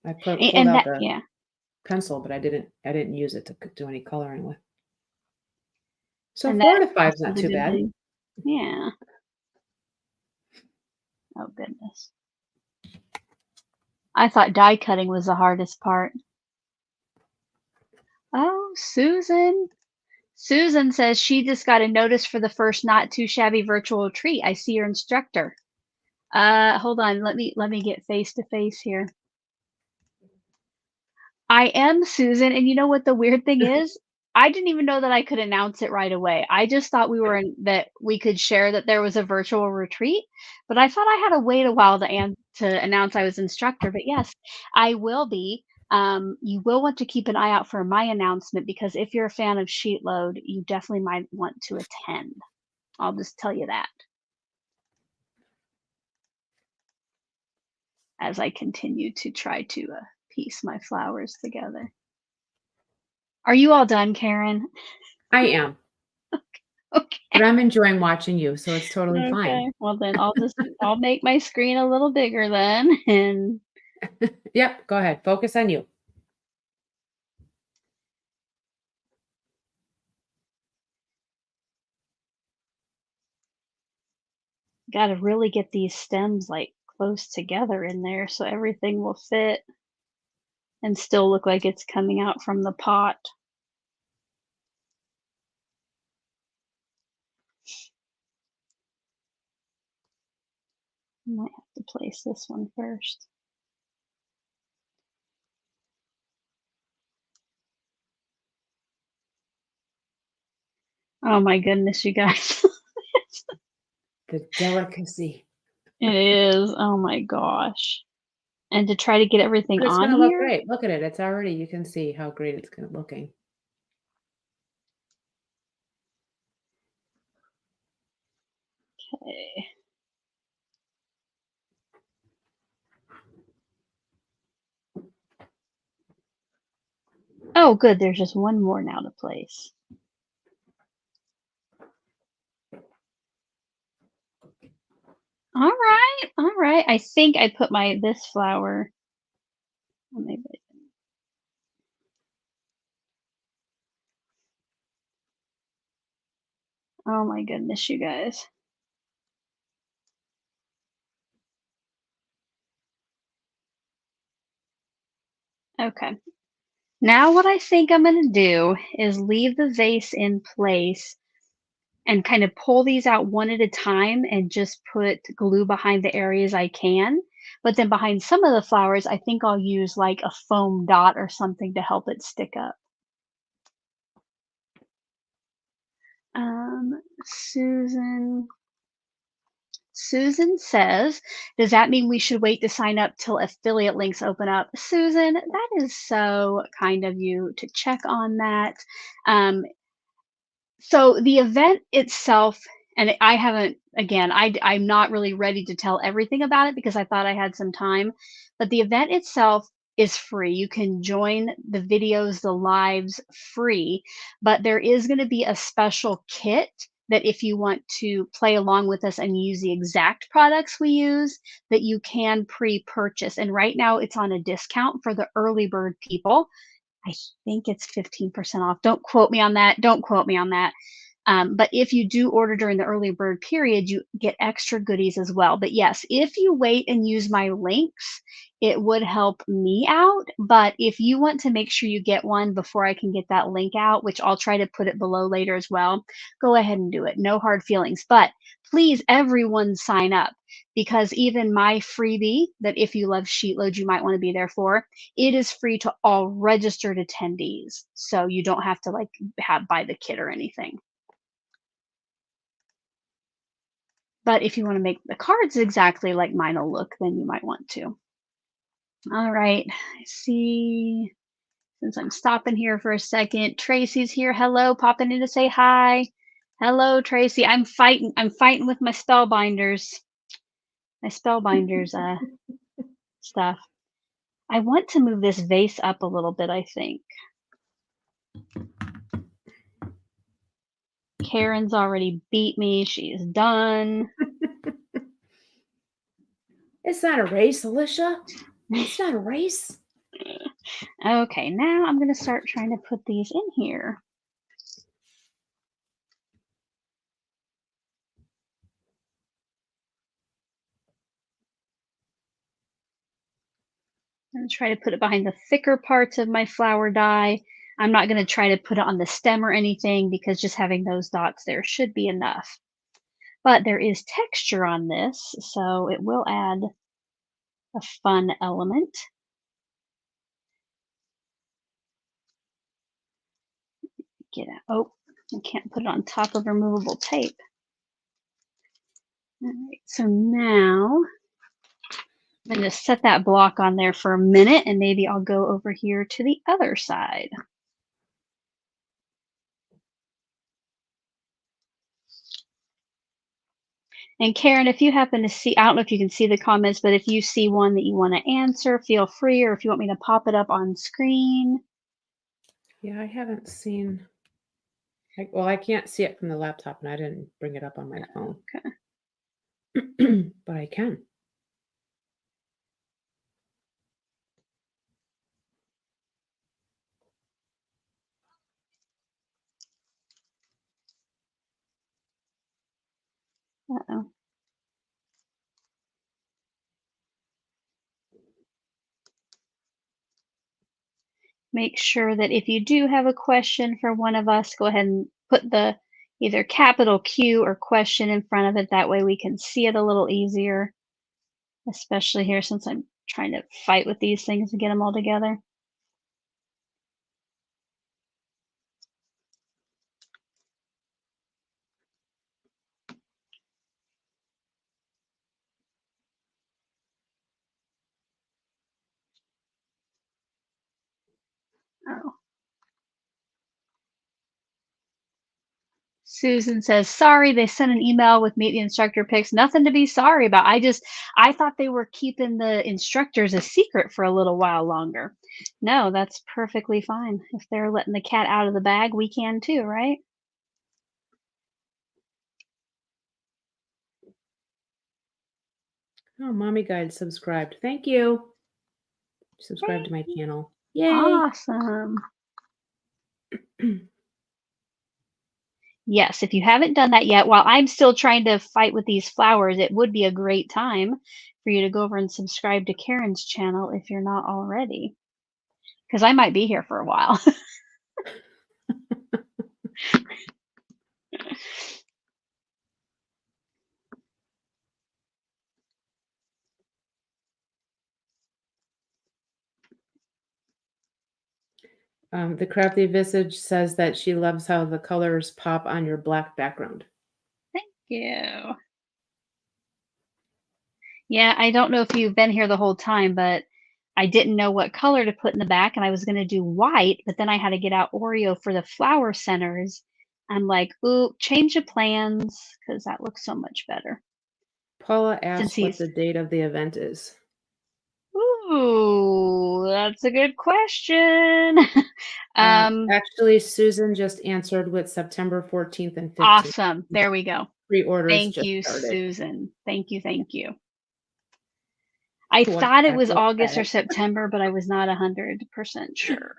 Speaker 2: I pulled
Speaker 1: And
Speaker 2: out
Speaker 1: that,
Speaker 2: the
Speaker 1: yeah.
Speaker 2: pencil, but I didn't use it to do any coloring with. So
Speaker 1: And
Speaker 2: 4 to
Speaker 1: that's
Speaker 2: 5 is
Speaker 1: also
Speaker 2: not
Speaker 1: the
Speaker 2: too
Speaker 1: good
Speaker 2: bad.
Speaker 1: thing. Yeah. Oh goodness. I thought die cutting was the hardest part. Oh, Susan. Susan says she just got a notice for the first not too shabby virtual retreat. I see your instructor. Hold on. Let me get face to face here. I am Susan, and you know what the weird thing is? I didn't even know that I could announce it right away. I just thought that we could share that there was a virtual retreat, but I thought I had to wait a while to announce I was instructor. But yes, I will be. You will want to keep an eye out for my announcement, because if you're a fan of Sheet Load, you definitely might want to attend. I'll just tell you that as I continue to try to piece my flowers together. Are you all done, Karen?
Speaker 2: I am,
Speaker 1: Okay.
Speaker 2: but I'm enjoying watching you, so it's totally fine.
Speaker 1: Okay. Well, then I'll make my screen a little bigger then, and
Speaker 2: Yep, go ahead. Focus on you.
Speaker 1: gotta really get these stems like close together in there so everything will fit and still look like it's coming out from the pot. I might have to place this one first. Oh my goodness, you guys.
Speaker 2: The delicacy.
Speaker 1: It is. Oh my gosh. And to try to get everything
Speaker 2: But it's
Speaker 1: on
Speaker 2: gonna look
Speaker 1: here.
Speaker 2: great. Look at it. It's already you can see how great it's gonna looking.
Speaker 1: Okay. Oh, good. There's just one more now to place. All right. All right. I think I put this flower. Oh, maybe. Oh my goodness, you guys. Okay. Now what I think I'm gonna do is leave the vase in place and kind of pull these out one at a time and just put glue behind the areas I can. But then behind some of the flowers, I think I'll use like a foam dot or something to help it stick up. Susan. Susan says, does that mean we should wait to sign up till affiliate links open up? Susan, that is so kind of you to check on that. Um, So the event itself, and I haven't, again, I'm not really ready to tell everything about it because I thought I had some time, but the event itself is free. You can join the videos, the lives free, but there is going to be a special kit that if you want to play along with us and use the exact products we use, that you can pre-purchase. And right now it's on a discount for the early bird people. I think it's 15% off. Don't quote me on that. Don't quote me on that. But if you do order during the early bird period, you get extra goodies as well. But yes, if you wait and use my links, it would help me out. But if you want to make sure you get one before I can get that link out, which I'll try to put it below later as well, go ahead and do it. No hard feelings. But please, everyone sign up, because even my freebie that if you love sheet load, you might want to be there for, it is free to all registered attendees. So you don't have to like buy the kit or anything. But if you want to make the cards exactly like mine will look, then you might want to. All right, I see, since I'm stopping here for a second, Tracy's here. Hello, popping in to say hi. Hello, Tracy. I'm fighting with my Spellbinders. My Spellbinders stuff. I want to move this vase up a little bit, I think. Karen's already beat me. She's done.
Speaker 2: It's not a race, Alicia. It's not a race.
Speaker 1: Okay, now I'm going to start trying to put these in here. I'm going to try to put it behind the thicker parts of my flower die. I'm not going to try to put it on the stem or anything, because just having those dots there should be enough. But there is texture on this, so it will add a fun element. Get out. Oh, I can't put it on top of removable tape. All right, so now I'm going to set that block on there for a minute, and maybe I'll go over here to the other side. And Karen, if you happen to see, I don't know if you can see the comments, but if you see one that you want to answer, feel free, or if you want me to pop it up on screen.
Speaker 2: Yeah, I haven't seen. Well, I can't see it from the laptop, and I didn't bring it up on my phone.
Speaker 1: Okay.
Speaker 2: But I can.
Speaker 1: Uh-oh. Make sure that if you do have a question for one of us, go ahead and put the either capital Q or question in front of it. That way we can see it a little easier, especially here since I'm trying to fight with these things to get them all together. Oh. Susan says, sorry, they sent an email with meet the instructor pics. Nothing to be sorry about. I thought they were keeping the instructors a secret for a little while longer. No, that's perfectly fine. If they're letting the cat out of the bag, we can too, right?
Speaker 2: Oh, Mommy Guide subscribed. Thank you. Subscribe to my channel. Yay.
Speaker 1: Awesome. Yes, if you haven't done that yet, while I'm still trying to fight with these flowers, it would be a great time for you to go over and subscribe to Karen's channel if you're not already, because I might be here for a while.
Speaker 2: The Crafty Visage says that she loves how the colors pop on your black background.
Speaker 1: Thank you. Yeah, I don't know if you've been here the whole time, but I didn't know what color to put in the back, and I was going to do white, but then I had to get out Oreo for the flower centers. I'm like, ooh, change of plans, because that looks so much better.
Speaker 2: Paula asked what the date of the event is.
Speaker 1: Ooh, that's a good question.
Speaker 2: Actually, Susan just answered with September 14th and 15th.
Speaker 1: Awesome. There we go.
Speaker 2: Pre-orders
Speaker 1: Thank
Speaker 2: just
Speaker 1: you,
Speaker 2: started.
Speaker 1: Susan. Thank you, thank you. I
Speaker 2: What
Speaker 1: thought it
Speaker 2: bag?
Speaker 1: was
Speaker 2: What
Speaker 1: August or
Speaker 2: bag?
Speaker 1: September, but I was not 100% sure.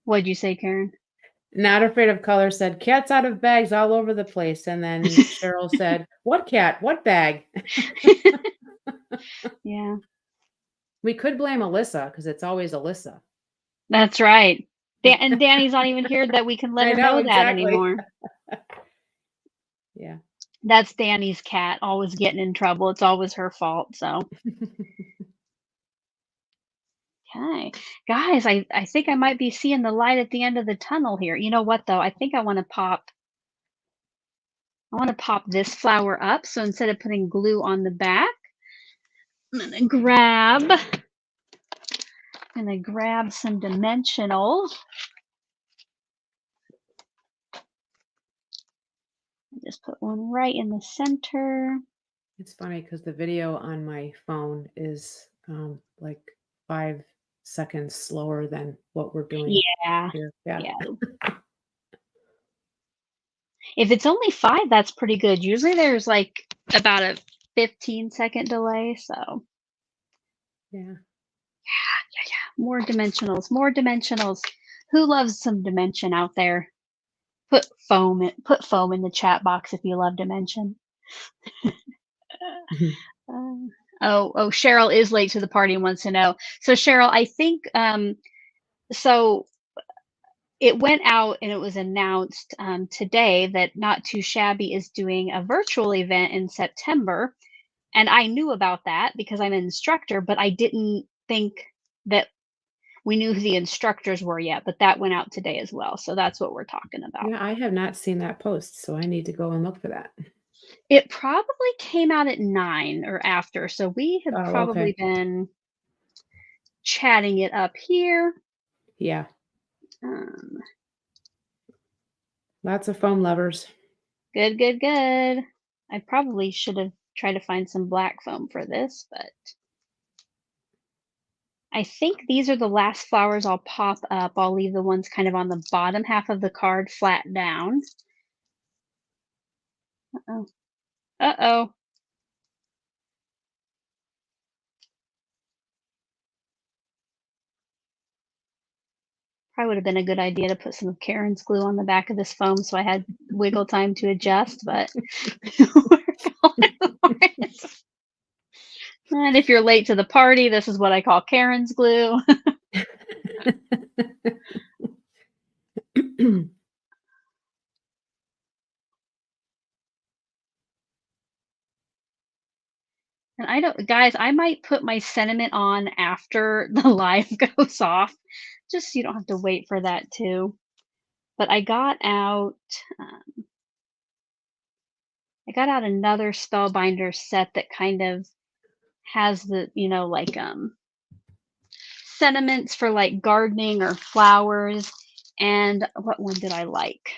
Speaker 1: What'd you say, Karen?
Speaker 2: Not Afraid of Color said, "Cats out of bags all over the place." And then Cheryl said, "What cat? What bag?"
Speaker 1: Yeah,
Speaker 2: We could blame Alyssa because it's always Alyssa.
Speaker 1: that's right. And Danny's not even here that we can let
Speaker 2: I
Speaker 1: her
Speaker 2: know,
Speaker 1: know that
Speaker 2: exactly.
Speaker 1: anymore.
Speaker 2: Yeah.
Speaker 1: That's Danny's cat, always getting in trouble. It's always her fault. So, okay. Guys, I think I might be seeing the light at the end of the tunnel here. You know what, though? I think I want to pop this flower up. So instead of putting glue on the back, I'm gonna grab some dimensionals. Just put one right in the center.
Speaker 2: It's funny because the video on my phone is like 5 seconds slower than what we're doing
Speaker 1: Yeah,
Speaker 2: here. Yeah.
Speaker 1: yeah. If it's only 5, that's pretty good. Usually there's like about a 15-second delay. So
Speaker 2: Yeah.
Speaker 1: more dimensionals, more dimensionals. Who loves some dimension out there? Put foam in the chat box if you love dimension.
Speaker 2: Mhm.
Speaker 1: Oh, Cheryl is late to the party and wants to know. So Cheryl, I think so it went out and it was announced today that Not Too Shabby is doing a virtual event in September. And I knew about that because I'm an instructor, but I didn't think that we knew who the instructors were yet, but that went out today as well. So that's what we're talking about.
Speaker 2: Yeah, I have not seen that post, so I need to go and look for that.
Speaker 1: It probably came out at 9 or after. So we have
Speaker 2: Oh,
Speaker 1: probably
Speaker 2: okay.
Speaker 1: been chatting it up here.
Speaker 2: Yeah.
Speaker 1: Um,
Speaker 2: Lots of foam lovers.
Speaker 1: good, good, good. I probably should have tried to find some black foam for this, but I think these are the last flowers I'll pop up. I'll leave the ones kind of on the bottom half of the card flat down. Uh-oh. Uh-oh. Probably would have been a good idea to put some of Karen's glue on the back of this foam so I had wiggle time to adjust, but we're going for it. And if you're late to the party, this is what I call Karen's glue. And I don't, guys, I might put my sentiment on after the live goes off, just so you don't have to wait for that too. But um, I got out another Spellbinder set that kind of has the, like sentiments for like gardening or flowers. And what one did I like?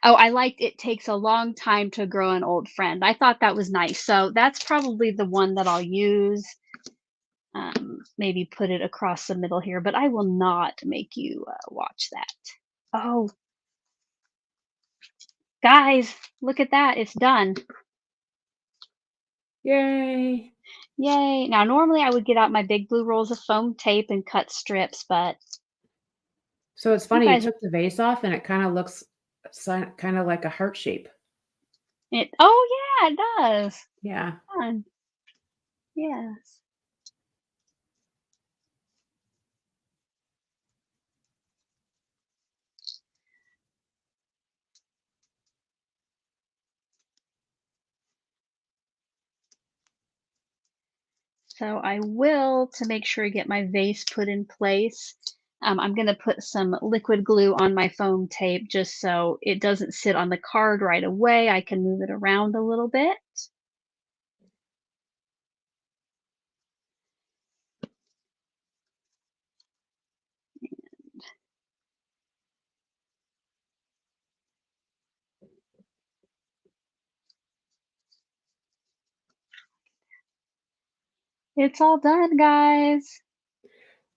Speaker 1: Oh, I liked It Takes a Long Time to Grow an Old Friend. I thought that was nice. So that's probably the one that I'll use. Maybe put it across the middle here, but I will not make you watch that. Oh, guys, look at that. It's done.
Speaker 2: Yay.
Speaker 1: Yay. Now, normally I would get out my big blue rolls of foam tape and cut strips, but
Speaker 2: So it's
Speaker 1: you
Speaker 2: funny, you
Speaker 1: guys,
Speaker 2: took the vase off and it kind of looks kind of like a heart shape.
Speaker 1: oh yeah, it does.
Speaker 2: Yeah.
Speaker 1: Fun. Yes. So I will, to make sure I get my vase put in place, I'm going to put some liquid glue on my foam tape just so it doesn't sit on the card right away. I can move it around a little bit. It's all done, guys.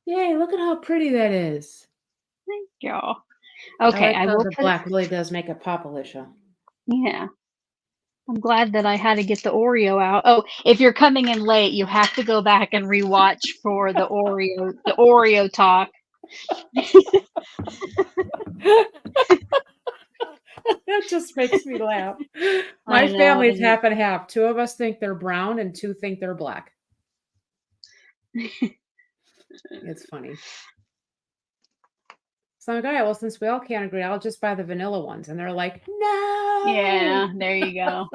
Speaker 2: Yay, look at how pretty that is.
Speaker 1: Thank you.
Speaker 2: I
Speaker 1: Okay,
Speaker 2: like
Speaker 1: I
Speaker 2: how
Speaker 1: will
Speaker 2: the
Speaker 1: put it.
Speaker 2: black really does make it pop, Alicia.
Speaker 1: Yeah. I'm glad that I had to get the Oreo out. Oh, if you're coming in late, you have to go back and rewatch for the Oreo talk.
Speaker 2: That just makes me laugh.
Speaker 1: I
Speaker 2: My
Speaker 1: know.
Speaker 2: family's half and half. Two of us think they're brown and two think they're black. It's funny. So I'm like, all right, well, since we all can't agree, I'll just buy the vanilla ones. And they're like, no.
Speaker 1: Yeah, there you go.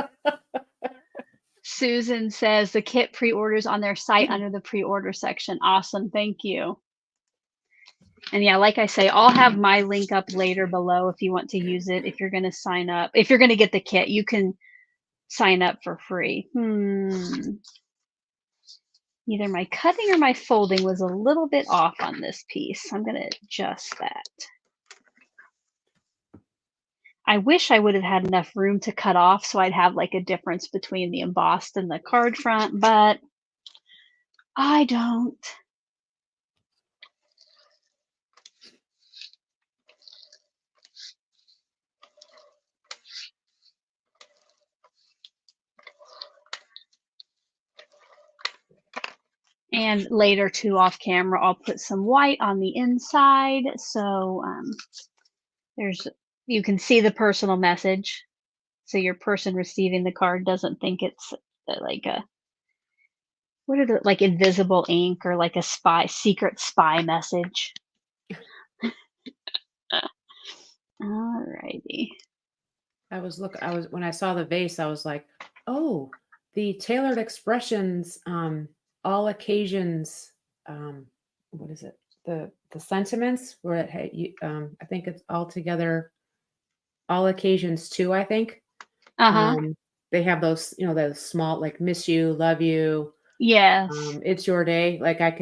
Speaker 1: Susan says the kit pre-orders on their site under the pre-order section. Awesome. Thank you. And yeah, like I say, I'll have my link up later below if you want to use it. If you're going to sign up, if you're going to get the kit, you can sign up for free. Either my cutting or my folding was a little bit off on this piece. I'm going to adjust that. I wish I would have had enough room to cut off so I'd have like a difference between the embossed and the card front, but I don't. And later too, off camera, I'll put some white on the inside so you can see the personal message, so your person receiving the card doesn't think it's like a like invisible ink or like a secret spy message. Alrighty.
Speaker 2: When I saw the vase, I was like, oh, the tailored expressions, all occasions, what is it? The sentiments where it had, I think it's all together, all occasions too, I think. They have those, those small, like miss you, love you.
Speaker 1: Yes.
Speaker 2: It's your day. Like I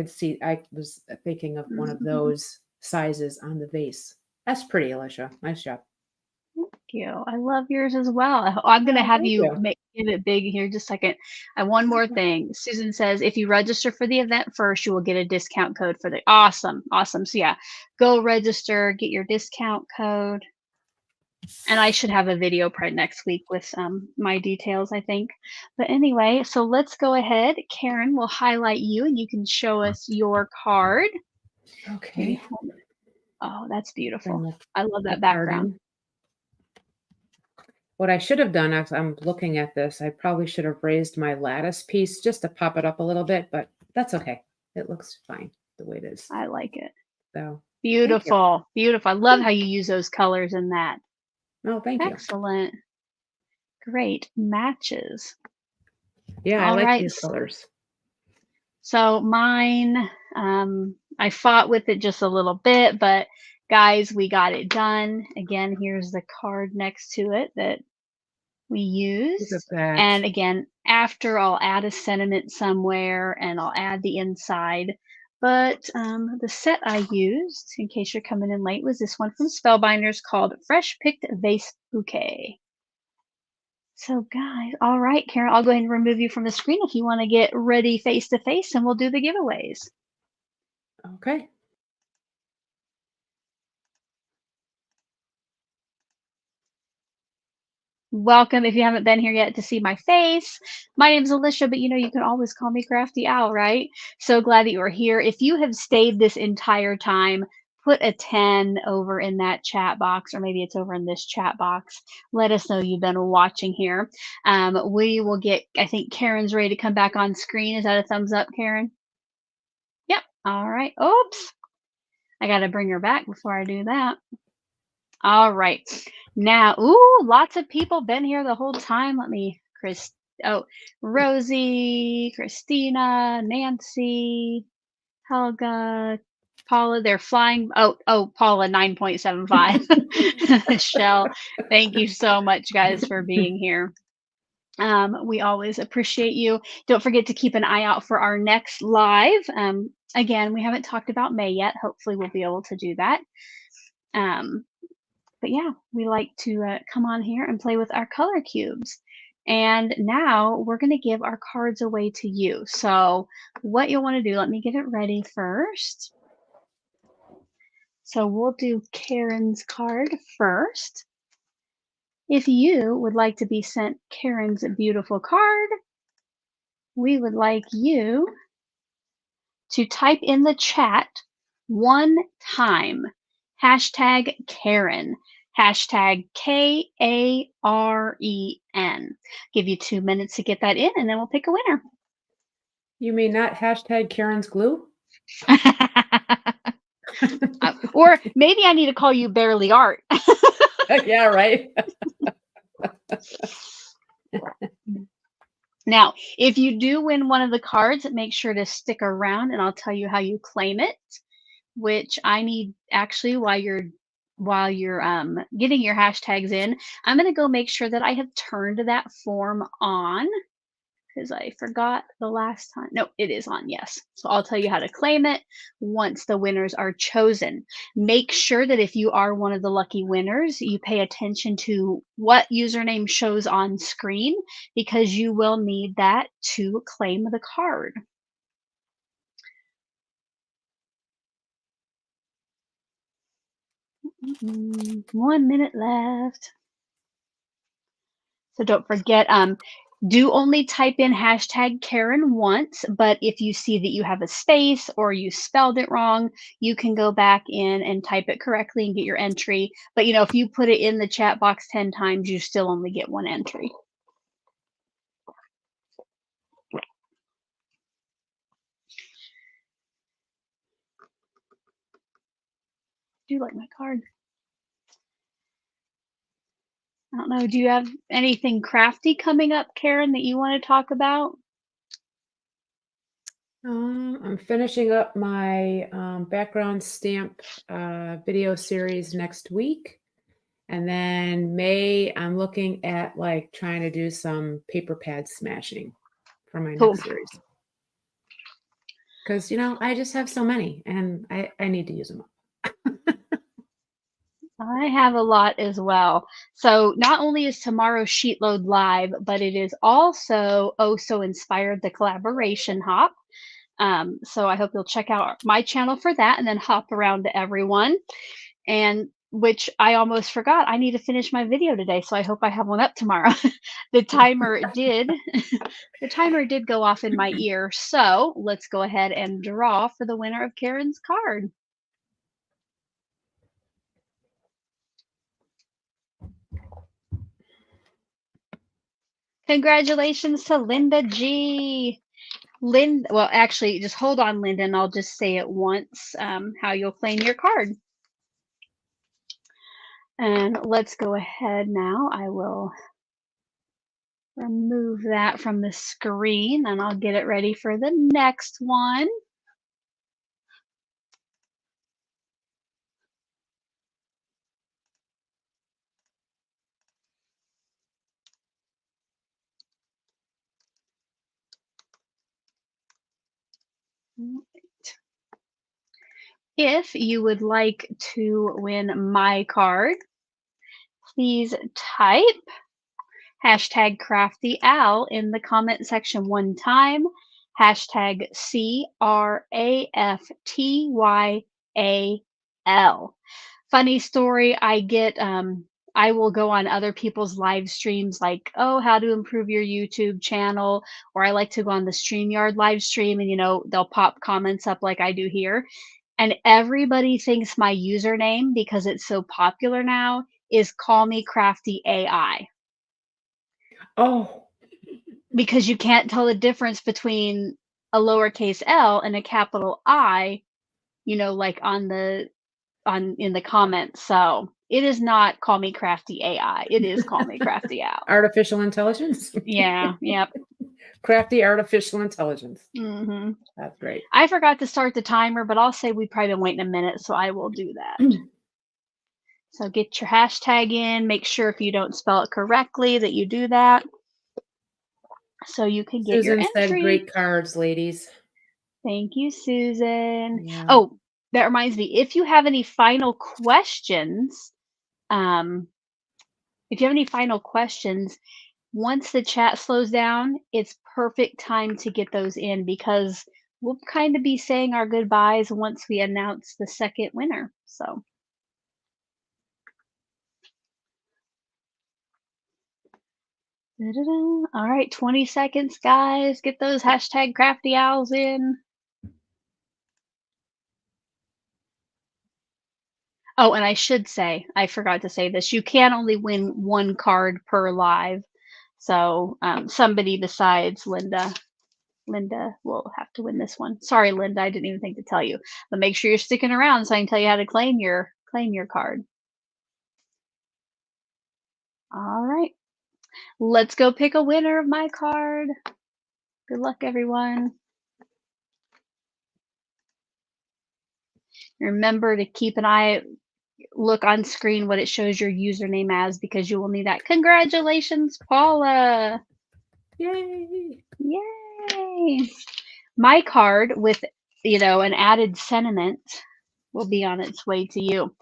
Speaker 2: was thinking of one of those sizes on the vase. That's pretty, Alicia. Nice job.
Speaker 1: Thank you. I love yours as well. I'm going to have you give it big here just a second. And one more thing. Susan says, if you register for the event first, you will get a discount code for the awesome. So yeah, go register, get your discount code. And I should have a video probably next week with my details, I think. But anyway, so let's go ahead. Karen will highlight you and you can show us your card.
Speaker 2: Okay.
Speaker 1: Oh, that's beautiful. I love that background.
Speaker 2: What I should have done, as I'm looking at this, I probably should have raised my lattice piece just to pop it up a little bit, but that's okay. It looks fine the way it is.
Speaker 1: I like it.
Speaker 2: So
Speaker 1: beautiful. Beautiful. I love how you use those colors in that.
Speaker 2: Oh, thank you.
Speaker 1: Excellent. Great matches.
Speaker 2: Yeah, I like these colors.
Speaker 1: So mine, I fought with it just a little bit, but guys, we got it done. Again, here's the card next to it that we used.
Speaker 2: Look at that.
Speaker 1: And again, after I'll add a sentiment somewhere and I'll add the inside. But the set I used, in case you're coming in late, was this one from Spellbinders called Fresh Picked Vase Bouquet. So guys, all right, Karen, I'll go ahead and remove you from the screen if you want to get ready face to face and we'll do the giveaways.
Speaker 2: Okay.
Speaker 1: Welcome if you haven't been here yet to see my face. My name is Alicia, but you can always call me Crafty Owl, right? So glad that you are here. If you have stayed this entire time, put a 10 over in that chat box, or maybe it's over in this chat box. Let us know you've been watching here. We will get, I think Karen's ready to come back on screen. Is that a thumbs up, Karen? Yep. All right. Oops. I got to bring her back before I do that. All right. Now, lots of people been here the whole time. Let me, Rosie, Christina, Nancy, Helga, Paula, they're flying. Paula 9.75. Michelle, thank you so much, guys, for being here. We always appreciate you. Don't forget to keep an eye out for our next live. Again, we haven't talked about May yet. Hopefully we'll be able to do that. But yeah, we like to come on here and play with our color cubes. And now we're going to give our cards away to you. So what you'll want to do, let me get it ready first. So we'll do Karen's card first. If you would like to be sent Karen's beautiful card, we would like you to type in the chat one time, #Karen, #KAREN. Give you 2 minutes to get that in, and then we'll pick a winner.
Speaker 2: You mean not #Karen's glue?
Speaker 1: Or maybe I need to call you Barely Art.
Speaker 2: Yeah, right.
Speaker 1: Now, if you do win one of the cards, make sure to stick around and I'll tell you how you claim it, which I need actually while you're getting your hashtags in, I'm going to go make sure that I have turned that form on because I forgot the last time. No, it is on, yes. So I'll tell you how to claim it once the winners are chosen. Make sure that if you are one of the lucky winners, you pay attention to what username shows on screen because you will need that to claim the card. Mm-mm. 1 minute left. So don't forget, do only type in #Karen once, but if you see that you have a space or you spelled it wrong, you can go back in and type it correctly and get your entry. But if you put it in the chat box 10 times, you still only get 1 entry. Do you like my card? I don't know. Do you have anything crafty coming up, Karen, that you want to talk about?
Speaker 2: I'm finishing up my background stamp video series next week. And then May, I'm looking at trying to do some paper pad smashing for my next series. Because, I just have so many and I need to use them up.
Speaker 1: I have a lot as well. So not only is tomorrow's sheet load live, but it is also so inspired the collaboration hop. So I hope you'll check out my channel for that and then hop around to everyone. And which I almost forgot. I need to finish my video today, so I hope I have one up tomorrow. The timer did go off in my ear. So let's go ahead and draw for the winner of Karen's card. Congratulations to Linda G. Well, actually, just hold on, Linda, and I'll just say it once how you'll claim your card. And let's go ahead now. I will remove that from the screen and I'll get it ready for the next one. If you would like to win my card, please type #CraftyAl in the comment section one time, #CRAFTYAL. Funny story, I will go on other people's live streams like, oh, how to improve your YouTube channel, or I like to go on the StreamYard live stream and they'll pop comments up like I do here. And everybody thinks my username, because it's so popular now, is Call Me Crafty AI.
Speaker 2: Oh.
Speaker 1: Because you can't tell the difference between a lowercase l and a capital I, like in the comments. So it is not Call Me Crafty AI. It is Call Me Crafty Al.
Speaker 2: Artificial intelligence?
Speaker 1: Yeah, yep.
Speaker 2: Crafty artificial intelligence.
Speaker 1: Mm-hmm.
Speaker 2: That's great.
Speaker 1: I forgot to start the timer, but I'll say we've probably been waiting a minute, so I will do that. So get your hashtag in. Make sure if you don't spell it correctly that you do that, so you can get your entry.
Speaker 2: Susan said great cards, ladies.
Speaker 1: Thank you, Susan.
Speaker 2: Yeah.
Speaker 1: Oh, that reminds me. If you have any final questions, Once the chat slows down, it's perfect time to get those in because we'll kind of be saying our goodbyes once we announce the second winner. So, da-da-da. All right, 20 seconds, guys. Get those hashtag crafty owls in. Oh, and I should say, I forgot to say this. You can only win one card per live. So somebody besides Linda will have to win this one. Sorry, Linda, I didn't even think to tell you. But make sure you're sticking around so I can tell you how to claim your card. All right. Let's go pick a winner of my card. Good luck, everyone. Remember to keep an eye, look on screen what it shows your username as because you will need that. Congratulations, Paula.
Speaker 2: Yay!
Speaker 1: Yay. My card with, an added sentiment will be on its way to you.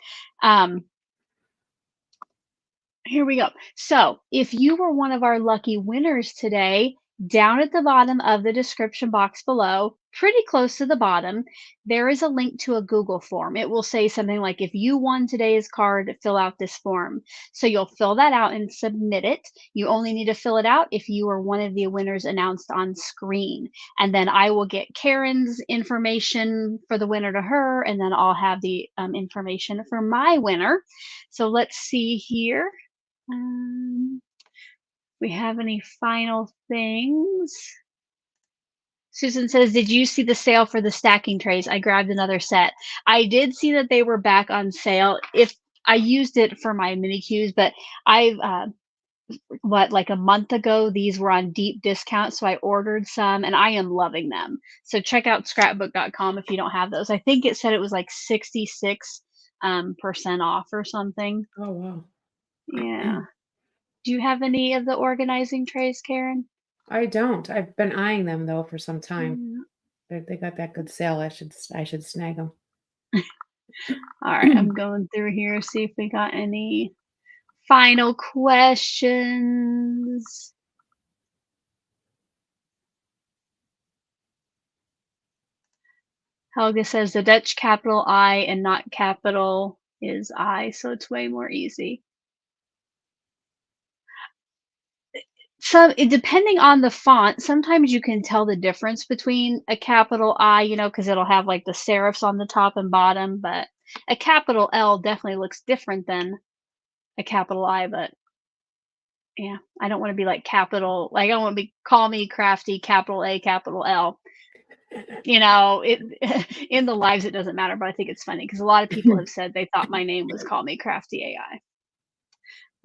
Speaker 1: Here we go. So if you were one of our lucky winners today, down at the bottom of the description box below, pretty close to the bottom, there is a link to a Google form. It will say something like, if you won today's card, fill out this form. So you'll fill that out and submit it. You only need to fill it out if you are one of the winners announced on screen. And then I will get Karen's information for the winner to her, and then I'll have the information for my winner. So let's see here. We have any final things? Susan says, did you see the sale for the stacking trays? I grabbed another set. I did see that they were back on sale. If I used it for my mini cues, but I've like a month ago, these were on deep discount, so I ordered some and I am loving them. So check out scrapbook.com if you don't have those. I think it said it was like 66% off or something.
Speaker 2: Oh wow.
Speaker 1: Yeah. Do you have any of the organizing trays, Karen?
Speaker 2: I don't. I've been eyeing them though for some time.
Speaker 1: Yeah.
Speaker 2: They got that good sale. I should snag them.
Speaker 1: All right, I'm going through here, see if we got any final questions. Helga says the Dutch capital I and not capital is I, so it's way more easy. So depending on the font, sometimes you can tell the difference between a capital I, because it'll have like the serifs on the top and bottom, but a capital L definitely looks different than a capital I, but yeah, I don't want to be like capital, like I don't want to be call me crafty, capital A, capital L. It in the lives it doesn't matter, but I think it's funny because a lot of people have said they thought my name was call me crafty AI.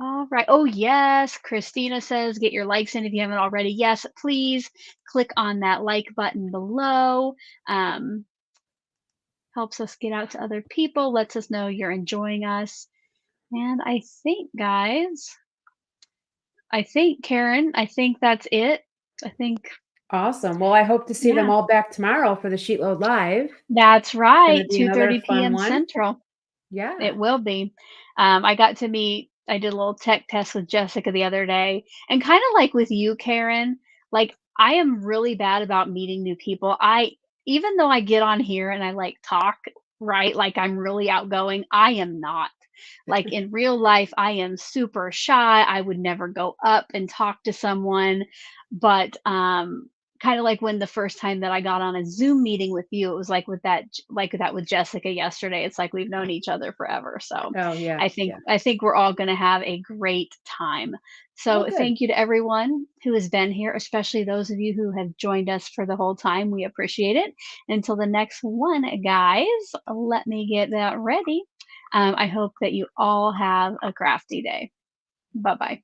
Speaker 1: All right. Oh, yes. Christina says, get your likes in if you haven't already. Yes, please click on that like button below. Helps us get out to other people, lets us know you're enjoying us. And I think, guys, Karen, I think that's it. I think.
Speaker 2: Awesome. Well, I hope to see them
Speaker 1: Yeah,
Speaker 2: all back tomorrow for the Sheetload Live.
Speaker 1: that's
Speaker 2: Gonna
Speaker 1: right.
Speaker 2: be another
Speaker 1: 2:30
Speaker 2: fun
Speaker 1: p.m.
Speaker 2: one.
Speaker 1: Central.
Speaker 2: Yeah.
Speaker 1: It will be. I did a little tech test with Jessica the other day, and kind of like with you, Karen, like I am really bad about meeting new people. Even though I get on here and I like talk, right? Like I'm really outgoing, I am not. Like in real life, I am super shy. I would never go up and talk to someone, but kind of like when the first time that I got on a Zoom meeting with you, it was like that with Jessica yesterday. It's like we've known each other forever. So
Speaker 2: Oh yeah. Yeah.
Speaker 1: I think we're all going to have a great time.
Speaker 2: Oh,
Speaker 1: So
Speaker 2: good.
Speaker 1: thank you to everyone who has been here, especially those of you who have joined us for the whole time. We appreciate it. Until the next one, guys, let me get that ready. I hope that you all have a crafty day. Bye bye.